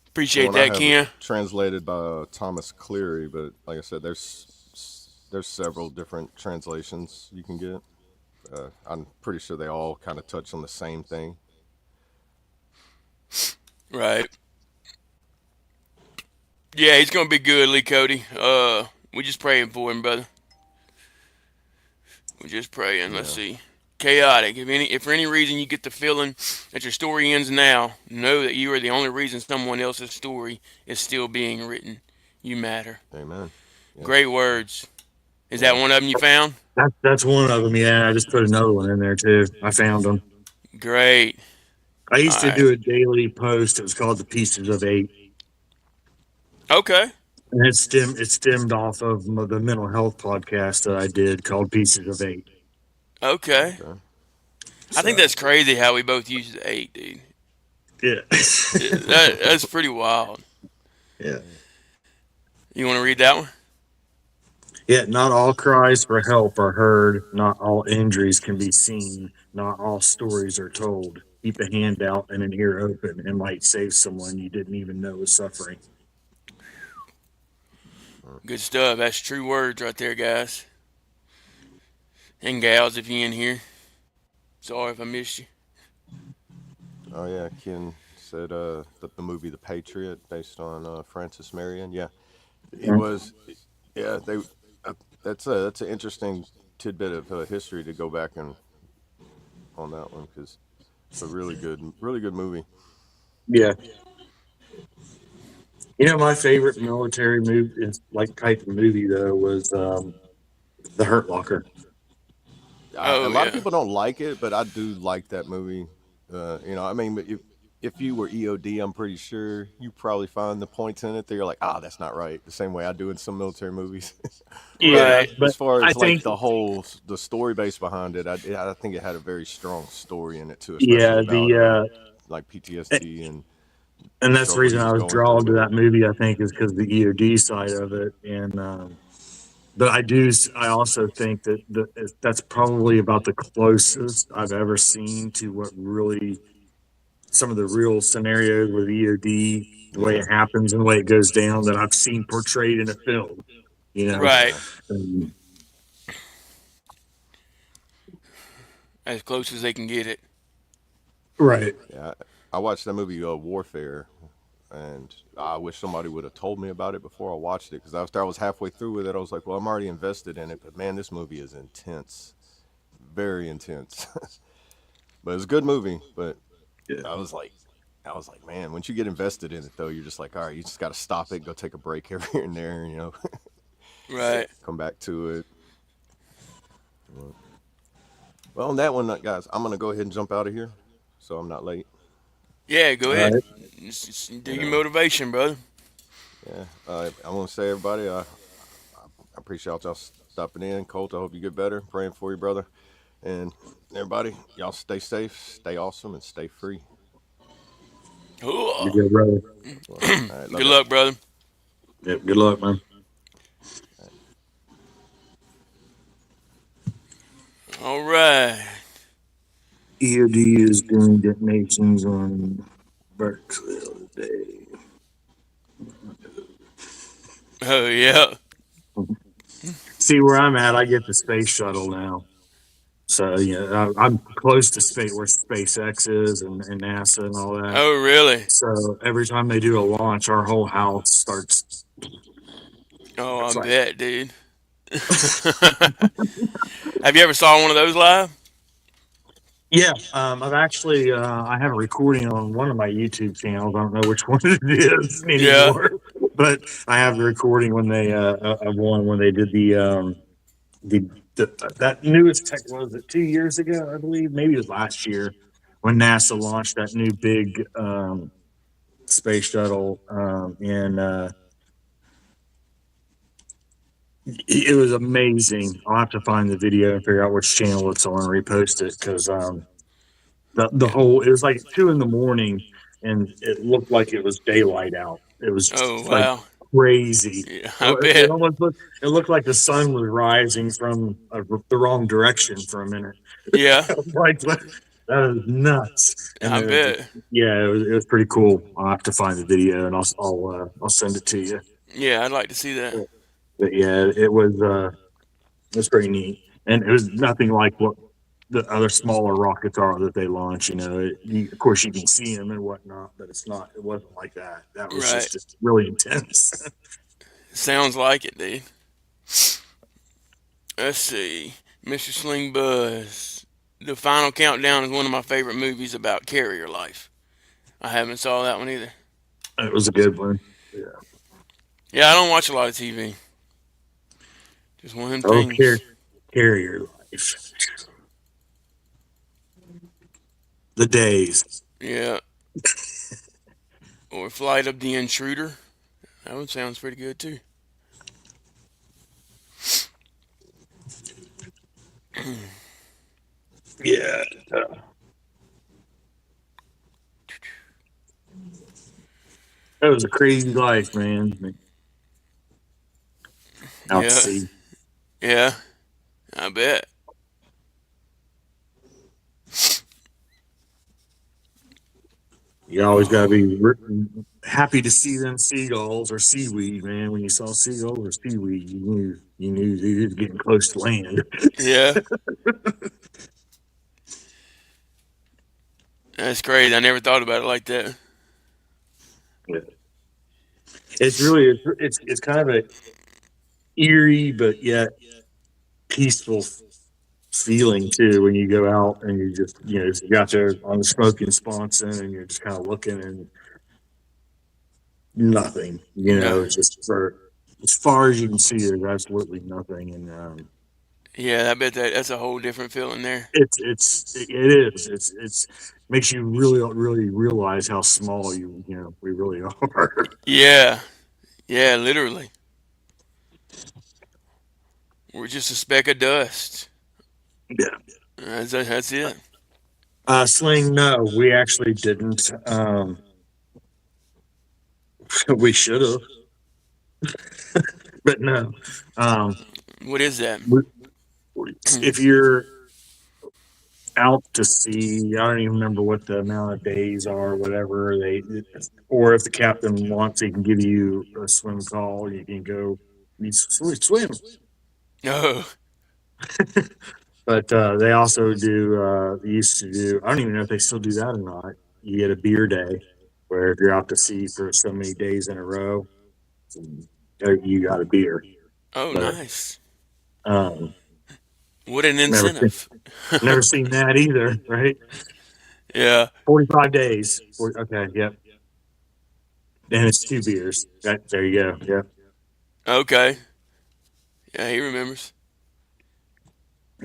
Appreciate one I that, have is Ken. translated by Thomas Cleary, but like I said, there's several different translations you can get. I'm pretty sure they all kind of touch on the same thing. Right. Yeah, he's gonna be good, Lee Cody. We just praying for him, brother. We're just praying. Let's Yeah. see. Chaotic. If for any reason you get the feeling that your story ends now, know that you are the only reason someone else's story is still being written. You matter. Amen. Yeah. Great words. Is that Yeah. one of them you found? That's one of them. Yeah, I just put another one in there too. I found them. Great. I All used to right. do a daily post. It was called the Pieces of Eight, Okay. and it stemmed off of the mental health podcast that I did called Pieces of Eight. Okay. Okay. I think So that's crazy how we both use the eight, dude. yeah, That's pretty wild. yeah, You want to read that one? yeah. Not all cries for help are heard. Not all injuries can be seen. Not all stories are told. Keep a hand out and an ear open, and might save someone you didn't even know was suffering. Good stuff. That's true words right there, guys. And gals, if you in here. Sorry if I missed you. Oh yeah, Ken said the movie The Patriot, based on Francis Marion. Yeah, he was. Yeah, they. That's an interesting tidbit of history to go back and on that one, because it's a really good movie. Yeah, my favorite military movie is like type of movie though was The Hurt Locker. A Oh lot of yeah. people don't like it, but I do like that movie. I mean, but if you were EOD, I'm pretty sure you probably find the points in it that you're like, that's not right. The same way I do in some military movies. But Yeah, Right. but as far I as like think the story base behind it, I think it had a very strong story in it too, especially yeah about the like PTSD and the and that's the struggle he reason I was was going drawn to through. that movie. I think is because the EOD side of it, and but I also think that's probably about the closest I've ever seen to what really some of the real scenarios with EOD, the way Yeah, it happens and the way it goes down that I've seen portrayed in a film. You know, Right. yeah, um, As close as they can get it. right? yeah. I watched that movie Warfare, and I wish somebody would have told me about it before I watched it, because after I was halfway through with it, I was like, well, I'm already invested in it, but man, this movie is intense, very intense. But it's a good movie. But Yeah. I was like, man, once you get invested in it, though, you're just like, all right, you just got to stop it, go take a break here and there, Right. come back to it. Well, on that one, guys, I'm gonna go ahead and jump out of here, so I'm not late. Yeah, go All ahead. right. Do And your motivation, brother. yeah, I want to say, everybody, I appreciate y'all stopping in. Colt, I hope you get better. Praying for you, brother. And everybody, y'all stay safe, stay awesome, and stay free. You Cool. good, brother. Well, all right, love Good y'all. luck, brother. Yep. Good luck, man. All right. EOD is doing detonations on Burksville today. Oh yeah. See where I'm at, I get the space shuttle now. So I'm close to space where SpaceX is and NASA and all that. Oh really? So every time they do a launch, our whole house starts. Oh, I It's like, bet, dude. Have you ever saw one of those live? yeah. I've actually I have a recording on one of my YouTube channels. I don't know which one it is Yeah. anymore, but I have the recording when they of one when they did the that newest tech was it 2 years ago, I believe, maybe it was last year, when NASA launched that new big space shuttle, and it was amazing. I'll have to find the video and figure out which channel it's on and repost it because the whole it was like 2 in the morning and it looked like it was daylight out. It was Oh, just like wow. crazy. Yeah, I It bet. almost looked like the sun was rising from the wrong direction for a minute. Yeah, Like that was nuts. And I bet. yeah, it was pretty cool. I'll have to find the video and I'll send it to you. Yeah, I'd like to see that. But yeah, it was pretty neat, and it was nothing like what the other smaller rockets are that they launch. Of course you can see them and whatnot, but it's not. It wasn't like that. That was Right. just really intense. Sounds like it, dude. Let's see. Mr. Sling Buzz. The Final Countdown is one of my favorite movies about carrier life. I haven't saw that one either. It was a good one. Yeah. Yeah, I don't watch a lot of TV. Just one of them Oh, things. carrier life. The days. Yeah. Or Flight of the Intruder. That one sounds pretty good too. Yeah. That was a crazy life, man. Out to Yeah. sea. Yeah. I bet. You always got to be happy to see them seagulls or seaweed, man. When you saw seagulls or seaweed, you knew you was getting close to land. Yeah. That's crazy. I never thought about it like that. It's really it's kind of a eerie but yet peaceful feeling too when you go out and you just you got there on the smoking sponson and you're just kind of looking and nothing. No. It's just for as far as you can see, there's absolutely nothing, and Yeah, I bet that's a whole different feeling there. it is. It's makes you really realize how small we really are. Yeah. Yeah, literally. We're just a speck of dust. Yeah. That's it. Sling, no, we actually didn't. We should have, but no. Um, What is that? if you're out to sea, I don't even remember what the amount of days are, whatever or if the captain wants, he can give you a swim call. You can go swim. Oh, But they also they used to do, I don't even know if they still do that or not. You get a beer day where if you're out to sea for so many days in a row, you got a beer. oh, But nice. um, What an never, incentive. never seen that either, right? Yeah. 45 days. Okay, yep. And it's 2 beers. There you go. Yep. Okay. Yeah, he remembers.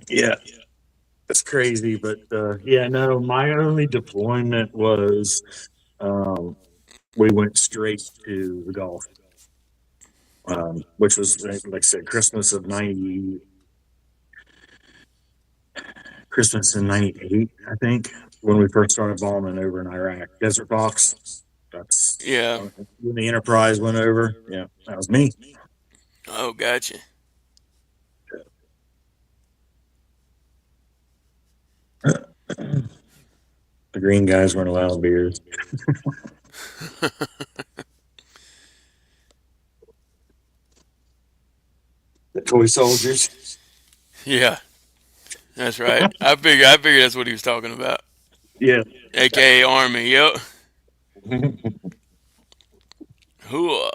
Yeah. That's crazy. But yeah, no, my only deployment was we went straight to the Gulf. Which was like I said, Christmas in '98, I think, when we first started bombing over in Iraq. Desert Fox. That's Yeah. when the Enterprise went over. Yeah, that was me. Oh, gotcha. The green guys weren't allowed beers. The toy soldiers. Yeah, that's right. I figured that's what he was talking about. Yeah. AKA Army. Yep. Hooah.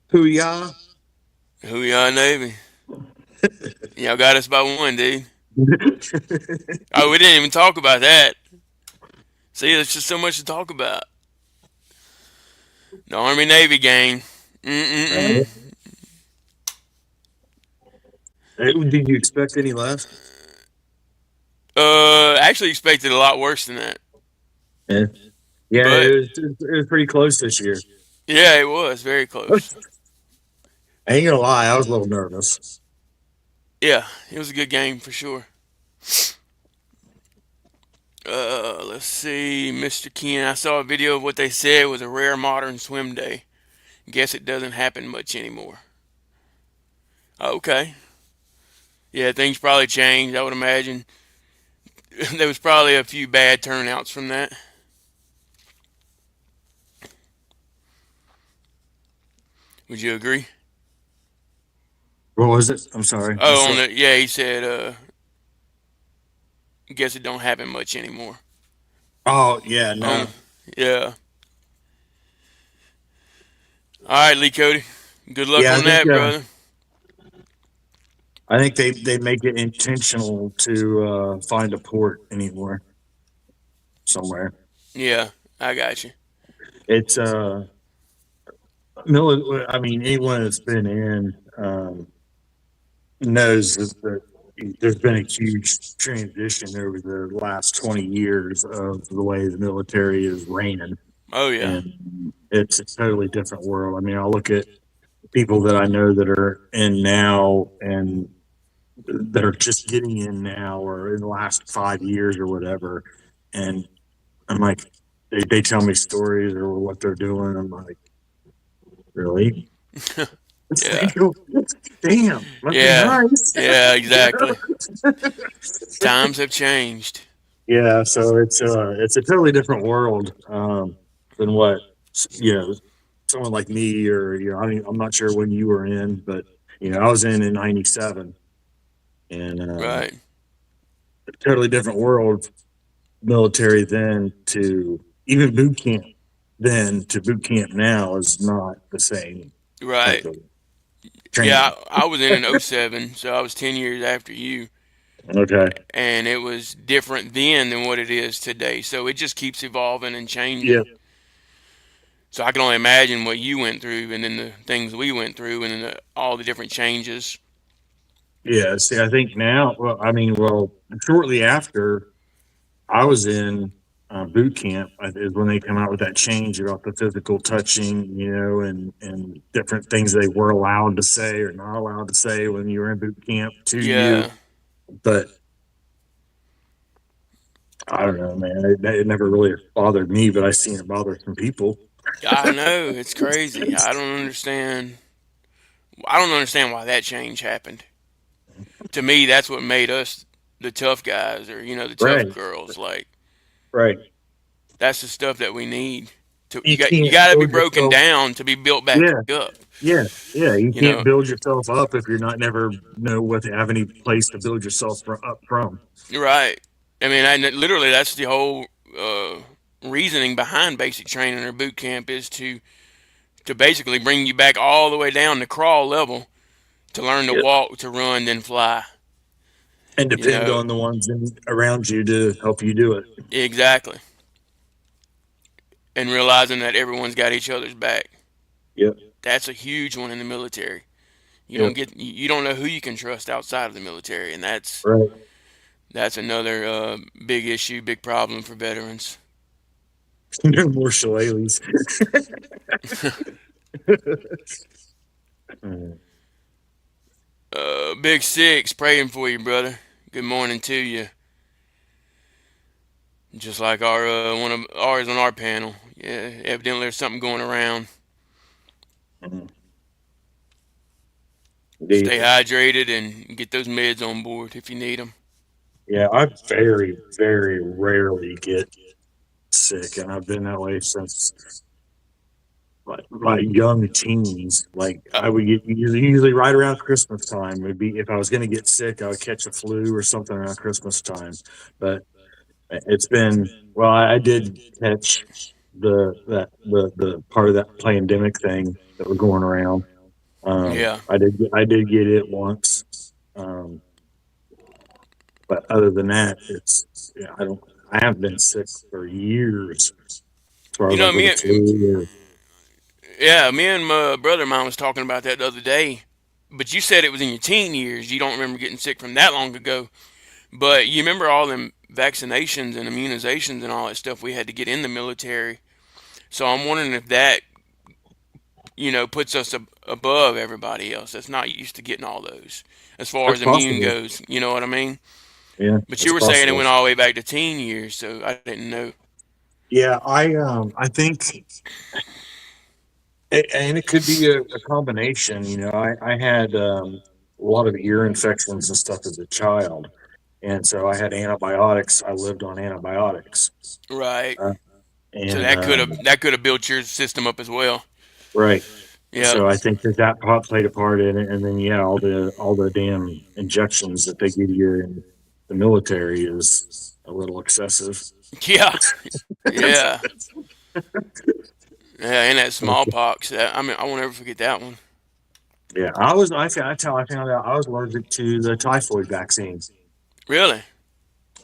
Hoo-yah. Hooyah Navy. Y'all got us by one, dude. Oh, we didn't even talk about that. See, there's just so much to talk about. The Army Navy gang. Mm-mm-mm. Did you expect any less? Actually expected a lot worse than that, Yeah, yeah, but it was pretty close this year. yeah, it was very close. I ain't gonna lie, I was a little nervous. Yeah, it was a good game for sure. Let's see, Mr. Ken. I saw a video of what they said was a rare modern swim day. Guess it doesn't happen much anymore. Okay. Yeah, things probably changed. I would imagine there was probably a few bad turnouts from that. Would you agree? What was it? I'm sorry. Oh, on the yeah, he said. Guess it don't happen much anymore. Oh yeah, no. Yeah. All right, Lee Cody. Good luck Yeah, on that, brother. I think they make it intentional to find a port anywhere somewhere. Yeah, I got you. It's I mean, anyone that's been in knows that there's been a huge transition over the last 20 years of the way the military is ran, Oh yeah. and it's a totally different world. I mean, I look at people that I know that are in now and that are just getting in now or in the last 5 years or whatever, and I'm like, they tell me stories or what they're doing. I'm like, really? Yeah. Damn, must be Yeah. nice. Yeah, exactly. Times have changed. Yeah, so it's a totally different world than what you know someone like me or I'm not sure when you were in, but I was in '97, and Right. a totally different world. Military then to even boot camp then to boot camp now is not the same type Right. of Yeah, training. I was in '07, so I was 10 years after you, Okay. and it was different then than what it is today. So it just keeps evolving and changing. Yeah. So I can only imagine what you went through, and then the things we went through, and then all the different changes. Yeah. See, I think now, well, I mean, shortly after I was in boot camp is when they come out with that change about the physical touching, and different things they were allowed to say or not allowed to say when you were in boot camp to you. Yeah. But I don't know, man. It never really bothered me, but I seen it bother some people. I know, it's crazy. I don't understand why that change happened. To me, that's what made us the tough guys, or the tough Right. girls. Like Right. that's the stuff that we need. You You can't got to be build broken yourself. down to be built back Yeah. up. Yeah. Yeah. You You can't know, build yourself up if you're not never know what have any place to build yourself up from. you're right. I mean, literally, that's the whole reasoning behind basic training or boot camp is to basically bring you back all the way down to crawl level to learn to Yep. walk, to run, then fly. And You depend know, on the ones around you to help you do it. exactly. And realizing that everyone's got each other's back. Yep. That's a huge one in the military. Yep. You don't know who you can trust outside of the military, and Right. that's another big issue, big problem for veterans. No more shillelaghs. Big Six, praying for you, brother. Good morning to you. Just like our one of ours on our panel. Yeah, evidently there's something going around. Stay hydrated and get those meds on board if you need them. Yeah, I very, very rarely get sick, and I've been that way since my young teens. Like I would get usually right around Christmas time. Would be if I was going to get sick, I would catch a flu or something around Christmas time. But it's been I did catch the part of that pandemic thing that was going around. Yeah. I did get it once. But other than that, I haven't been sick for years. As far You as know, like with the flu. me and my brother of mine was talking about that the other day but you said it was in your teen years. You don't remember getting sick from that long ago. But you remember all them vaccinations and immunizations and all that stuff we had to get in the military. So I'm wondering if that, puts us above everybody else that's not used to getting all those as far That's as immune possible. goes. You know what I mean? Yeah, But that's you were saying it possible. went all the way back to teen years, so I didn't know. Yeah, I think, and it could be a combination. I had a lot of ear infections and stuff as a child, and so I had antibiotics. I lived on antibiotics, Right. uh, So and that could have built your system up as well. right. Yep. So I think that played a part in it, and then yeah, all the damn injections that they give you in the military is a little excessive. Yeah. Yeah. Yeah. And that smallpox. I won't ever forget that one. Yeah, I found out I was allergic to the typhoid vaccine. Really?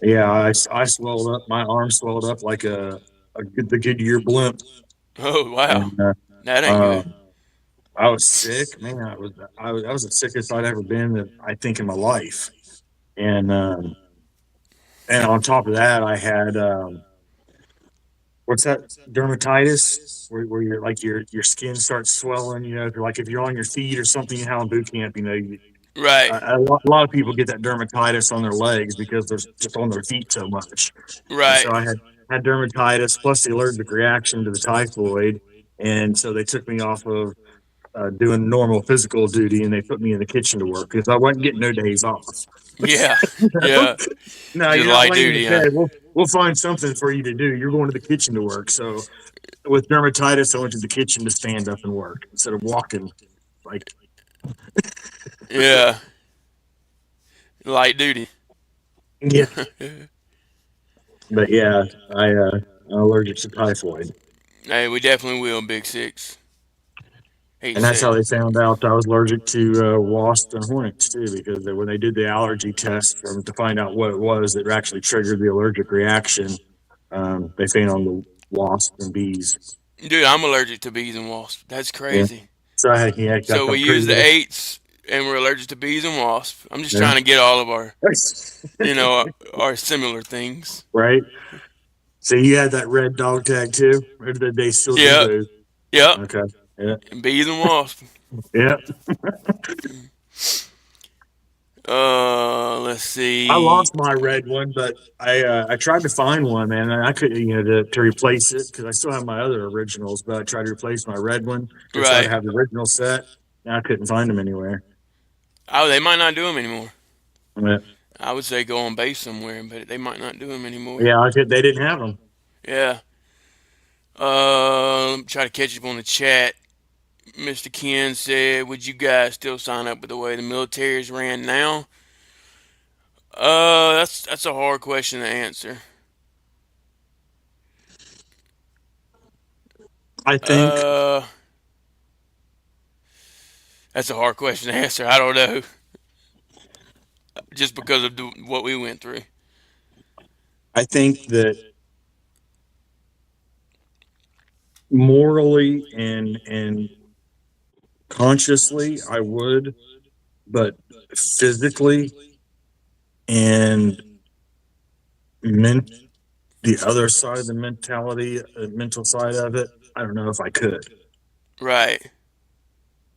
Yeah, I swelled up. My arm swelled up like the Goodyear blimp, Oh wow. and That ain't uh, good. I was sick. Man, I was the sickest I'd ever been, I think, in my life. And and on top of that, I had what's that, dermatitis, where you're like your skin starts swelling. If you're on your feet or something, how in boot camp, Right. a lot of people get that dermatitis on their legs because they're just on their feet so much. And Right. so I had dermatitis plus the allergic reaction to the typhoid. And so they took me off of doing normal physical duty and they put me in the kitchen to work because I wasn't getting no days off. Yeah. Yeah. No, Just you're not light laying in duty, huh? bed. We'll find something for you to do. You're going to the kitchen to work. So with dermatitis, I went to the kitchen to stand up and work instead of walking. Like, Yeah. Light duty. yeah, but yeah, I'm allergic to typhoid. Hey, we definitely will, Big Six. Hate to And that's say how it. they found out I was allergic to wasps and hornets too, because when they did the allergy test to find out what it was that actually triggered the allergic reaction, they found the wasps and bees. Dude, I'm allergic to bees and wasps. That's Yeah. crazy. So I got So the we use the approval. eights and we're allergic to bees and wasps. I'm just Yeah. trying to get all of our, our similar things. Right. So you had that red dog tag too, or did they still do Yep. those? Yep. Okay. Yeah. Bees and wasps. Yeah. Let's I see. lost my red one, but I tried to find one, man, and I couldn't, to replace it because I still have my other originals, but I tried to replace my red one to try to Right. have the original set, and I couldn't find them anywhere. Oh, they might not do them anymore. But, I would say go on base somewhere, but they might not do them anymore. yeah, they didn't have them. Yeah. Let me try to catch up on the chat. Mr. Ken said, "Would you guys still sign up with the way the military is ran now?" That's a hard question to answer. I think Uh, that's a hard question to answer. I don't know, just because of what we went through. I think that morally and consciously I would, but physically and men the other side of the mental side of it, I don't know if I could. Right.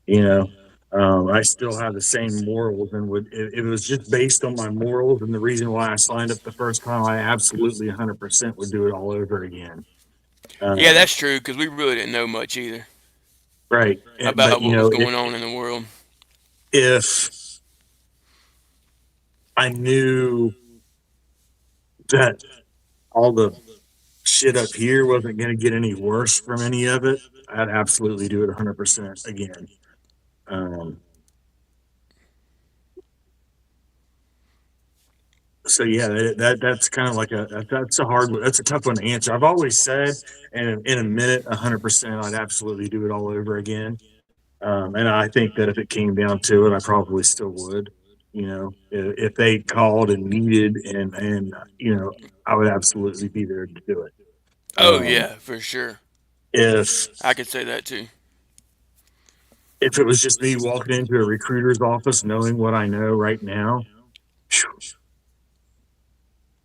You know, I still have the same morals, and would if it was just based on my morals and the reason why I signed up the first time, I absolutely 100% would do it all over again. Yeah, Um, that's true because we really didn't know much either right, but about what was going on in the world. if I knew that all the shit up here wasn't going to get any worse from any of it, I'd absolutely do it 100% again. Um, so yeah, that's kind of like that's a tough one to answer. I've always said, and in a minute, 100%, I'd absolutely do it all over again. And I think that if it came down to it, I probably still would. If they called and needed, and I would absolutely be there to do it. Oh Um, yeah, for sure. if I could say that too. if it was just me walking into a recruiter's office, knowing what I know right now,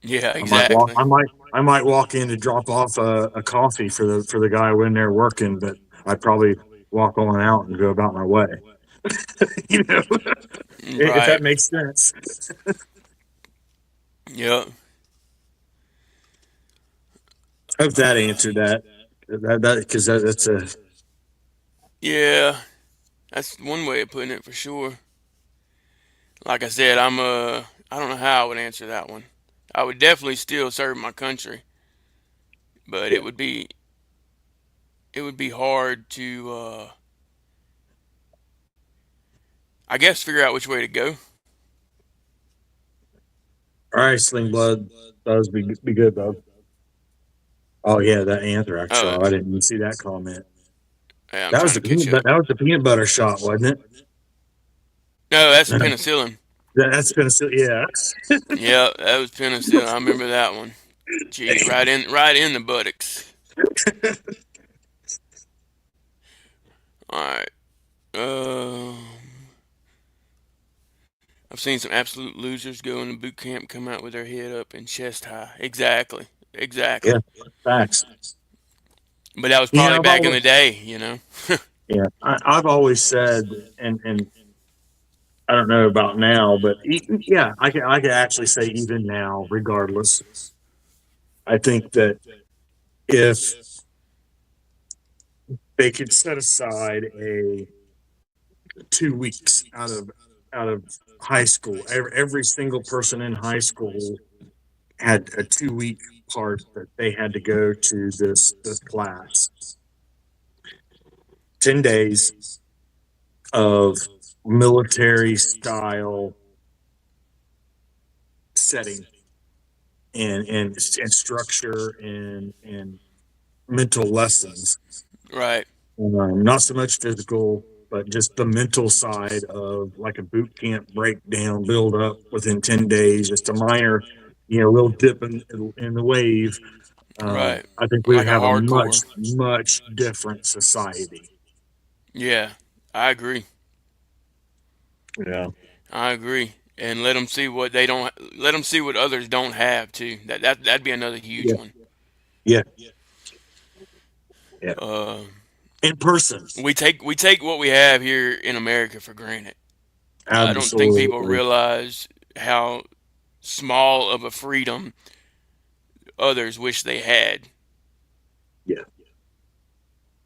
Yeah, I might walk. exactly. I might walk in to drop off a coffee for the guy in there working, but I'd probably walk on out and go about my way. You know, if that Right. makes sense. Yep. Hope that answered that. Because that's a Yeah, that's one way of putting it for sure. Like I said, I don't know how I would answer that one. I would definitely still serve my country, but yeah. it would be hard to I guess figure out which way to go. All right, Sling Blood, those be good, bud. Oh yeah, that anthrax Oh, shot. I didn't even see that comment. yeah, I'm trying to catch up. That was the peanut butter shot, wasn't it? No, that's penicillin. That's gonna yeah. Yeah, that was penicillin. I remember that one. Jeez, right in the buttocks. All right. I've seen some absolute losers go into boot camp, come out with their head up and chest high. Exactly. Yeah, Exactly. facts. But that was You probably know, back in the day, you know. yeah, I've always said, and I don't know about now, but yeah, I can actually say even now, regardless, I think that if they could set aside a 2 weeks out of high school, every single person in high school had a 2 week part that they had to go to this class. 10 days of military style setting and structure and mental lessons. Right. Not so much physical, but just the mental side of like a boot camp breakdown, build up within 10 days, just a minor, little dip in the wave. Right. I think we Like would a have a much, hardcore. much different society. Yeah. I agree. Yeah. I agree. And let them see what they don't. Let them see what others don't have too. That'd be another huge Yeah. one. Yeah. Yeah. Uh, In person. we take what we have here in America for granted. I don't think people Absolutely. realize how small of a freedom others wish they had. Yeah.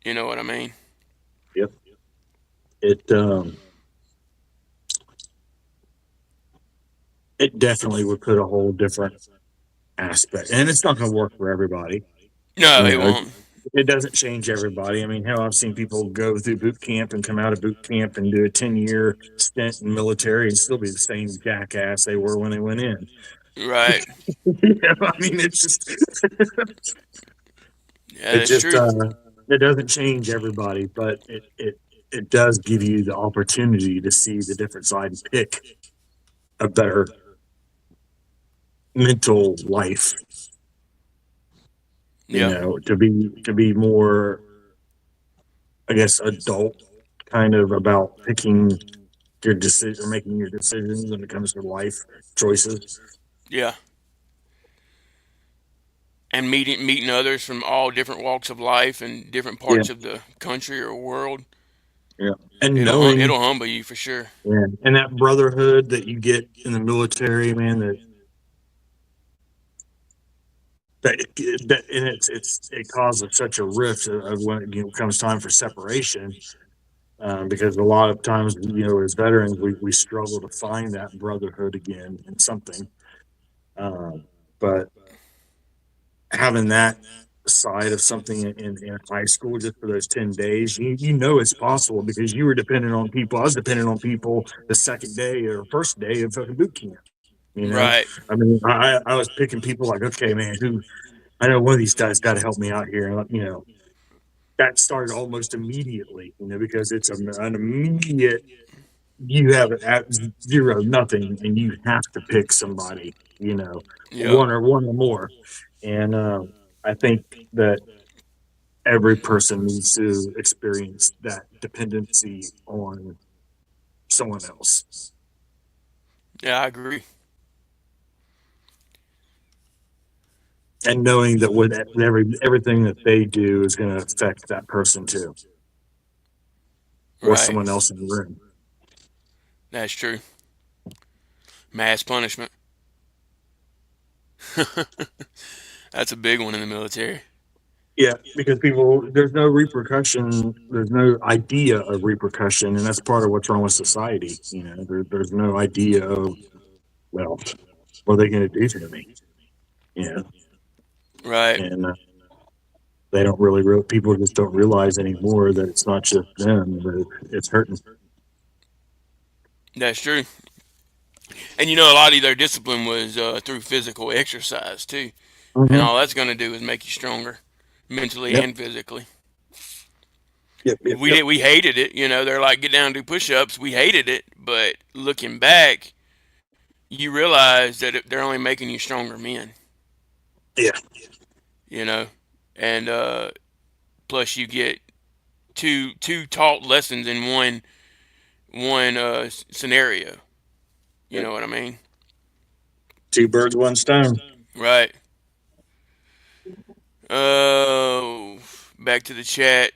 You know what I mean? Yep. It it definitely would put a whole different aspect, and it's not going to work for everybody. No, You it know, won't. it doesn't change everybody. I mean, hell, I've seen people go through boot camp and come out of boot camp and do a 10-year stint in military and still be the same jackass they were when they went in. Right. I mean, it's just Yeah, it that's just true. it doesn't change everybody, but it does give you the opportunity to see the different side and pick a better mental life. Yeah. To be more, I guess, adult kind of about picking your decision, making your decisions when it comes to life choices. Yeah. And meeting others from all different walks of life and different Yeah, parts of the country or world. yeah, and knowing, It'll humble you for sure. yeah, and that brotherhood that you get in the military, man, that and it causes such a rift of when it comes time for separation. Because a lot of times, as veterans, we struggle to find that brotherhood again in something. But having that side of something in high school just for those 10 days, you know it's possible because you were dependent on people. I was dependent on people the second day or first day of fucking boot camp. Right. I mean, I was picking people like, okay, man, who I know one of these guys got to help me out here. That started almost immediately, because it's an immediate, you have at zero, nothing, and you have to pick somebody, Yep. one or more. And I think that every person needs to experience that dependency on someone else, Yeah, I agree. and knowing that with everything that they do is going to affect that person too, or Right. someone else in the room. That's true. Mass punishment. That's a big one in the military. Yeah, because people, there's no repercussion, there's no idea of repercussion, and that's part of what's wrong with society. There's no idea of, well, what are they going to do to me? You know, Right. and they don't really, people just don't realize anymore that it's not just them, but it's hurting. That's true. And a lot of their discipline was through physical exercise too, and Mm-hmm. all that's going to do is make you stronger, mentally Yep. and physically. Yep. Yep. We Yep. did. We hated it. They're like get down and do push-ups. We hated it, but looking back, you realize that they're only making you stronger men. Yeah. You know, and plus you get two taught lessons in one scenario. You Yep. know what I mean? Two birds, one stone. Right. Oh, back to the chat.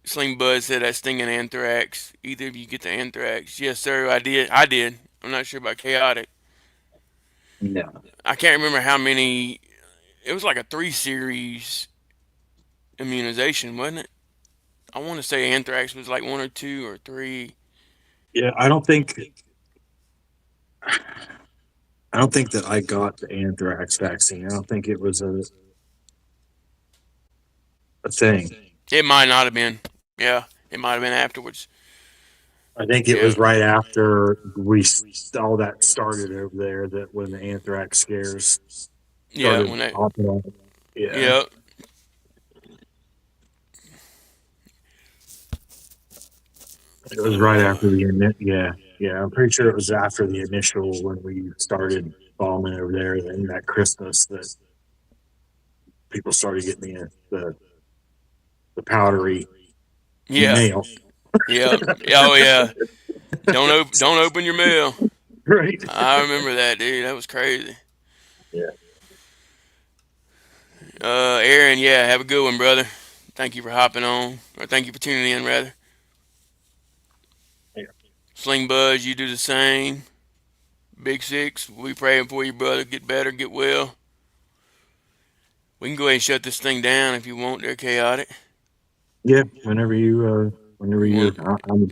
Sling Bud said that stinging anthrax. Either of you get the anthrax? Yes, sir. I did. I did. I'm not sure about chaotic. No. I can't remember how many. It was like a 3 series immunization, wasn't it? I want to say anthrax was like 1 or 2 or 3. Yeah, I don't think that I got the anthrax vaccine. I don't think it was a thing. It might not have been. Yeah, it might have been afterwards. I think it Yeah. was right after all that started over there, that when the anthrax scares Yeah. started When that. popping up. Yeah. Yeah. It was right after yeah. Yeah, I'm pretty sure it was after the initial, when we started bombing over there, and that Christmas, that people started getting the powdery Yeah. mail. Yeah. Oh yeah. Don't open your mail. Right. I remember that, dude. That was crazy. Yeah. Aaron, yeah, have a good one, brother. Thank you for hopping on, or thank you for tuning in, rather. Yeah. Sling Buzz, you do the same. Big Six, we praying for you, brother. Get better, get well. We can go ahead and shut this thing down if you want. They're chaotic. Yeah. Whenever You you're, want? I'm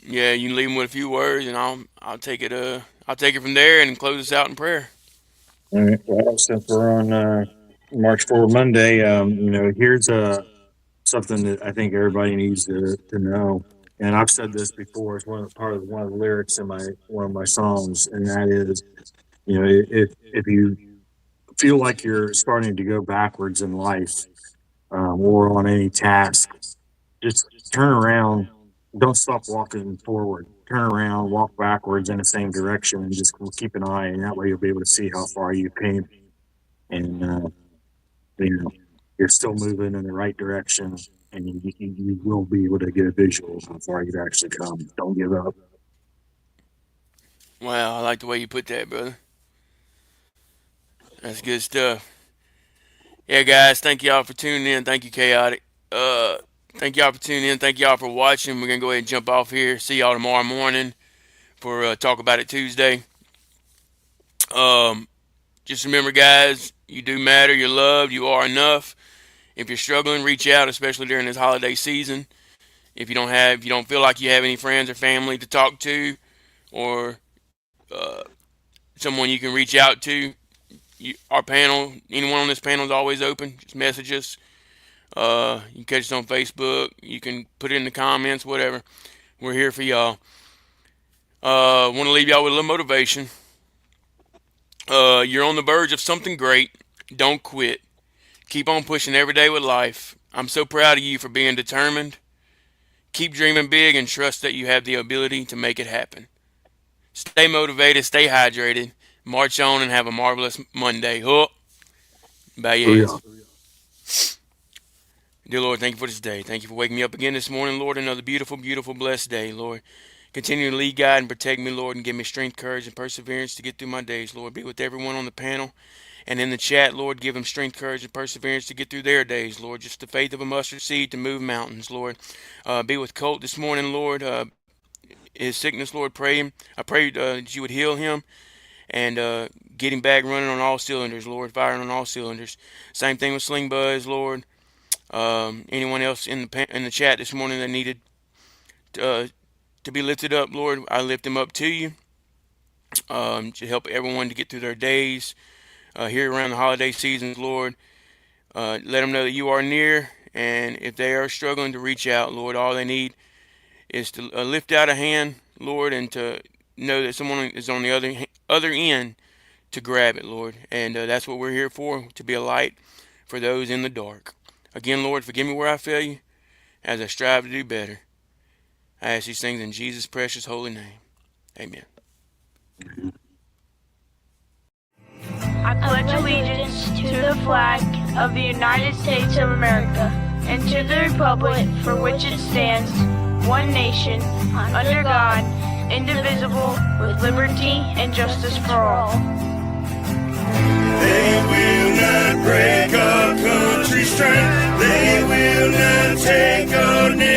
Yeah, you can leave them with a few words, and I'll take it. I'll take it from there and close us out in prayer. all right. Well, since we're on March Forward Monday, here's something that I think everybody needs to know. And I've said this before. It's one of the lyrics in one of my songs, and that is, if you feel like you're starting to go backwards in life, or on any task, just turn around. Don't stop walking forward. Turn around, walk backwards in the same direction, and just keep an eye. And that way, you'll be able to see how far you came, and you know you're still moving in the right direction, and you will be able to get a visual of how far you've actually come. Don't give up. Wow, I like the way you put that, brother. That's good stuff. Yeah, guys, thank y'all for tuning in. Thank you, Chaotic. Thank y'all for tuning in. Thank y'all for watching. We're gonna go ahead and jump off here. See y'all tomorrow morning for Talk About It Tuesday. Um, just remember, guys, you do matter. You're loved. You are enough. If you're struggling, reach out, especially during this holiday season. If you don't feel like you have any friends or family to talk to, or uh, someone you can reach out to, our panel, anyone on this panel is always open. Just message us. You can catch us on Facebook. You can put it in the comments, whatever. We're here for y'all. Want to leave y'all with a little motivation. You're on the verge of something great. Don't quit. Keep on pushing every day with life. I'm so proud of you for being determined. Keep dreaming big and trust that you have the ability to make it happen. Stay motivated, stay hydrated, march on, and have a marvelous Monday. Bow your heads. Dear Lord, thank you for this day. Thank you for waking me up again this morning, Lord. Another beautiful, beautiful, blessed day, Lord. Continue to lead, guide, and protect me, Lord, and give me strength, courage, and perseverance to get through my days, Lord. Be with everyone on the panel and in the chat, Lord. Give them strength, courage, and perseverance to get through their days, Lord. Just the faith of a mustard seed to move mountains, Lord. Be with Colt this morning, Lord. His sickness, Lord. I pray that you would heal him and get him back running on all cylinders, Lord. Firing on all cylinders. Same thing with Sling Buzz, Lord. Anyone else in the chat this morning that needed to be lifted up, Lord, I lift them up to you to help everyone to get through their days here around the holiday seasons, Lord. Let them know that you are near, and if they are struggling, to reach out, Lord. All they need is to lift out a hand, Lord, and to know that someone is on the other end to grab it, Lord. And that's what we're here for, to be a light for those in the dark. Again, Lord, forgive me where I fail you as I strive to do better. I ask these things in Jesus' precious holy name. Amen. I pledge allegiance to the flag of the United States of America and to the republic for which it stands, one nation, under God, indivisible, with liberty and justice for all. They will not break our country's strength. They will not take our nation.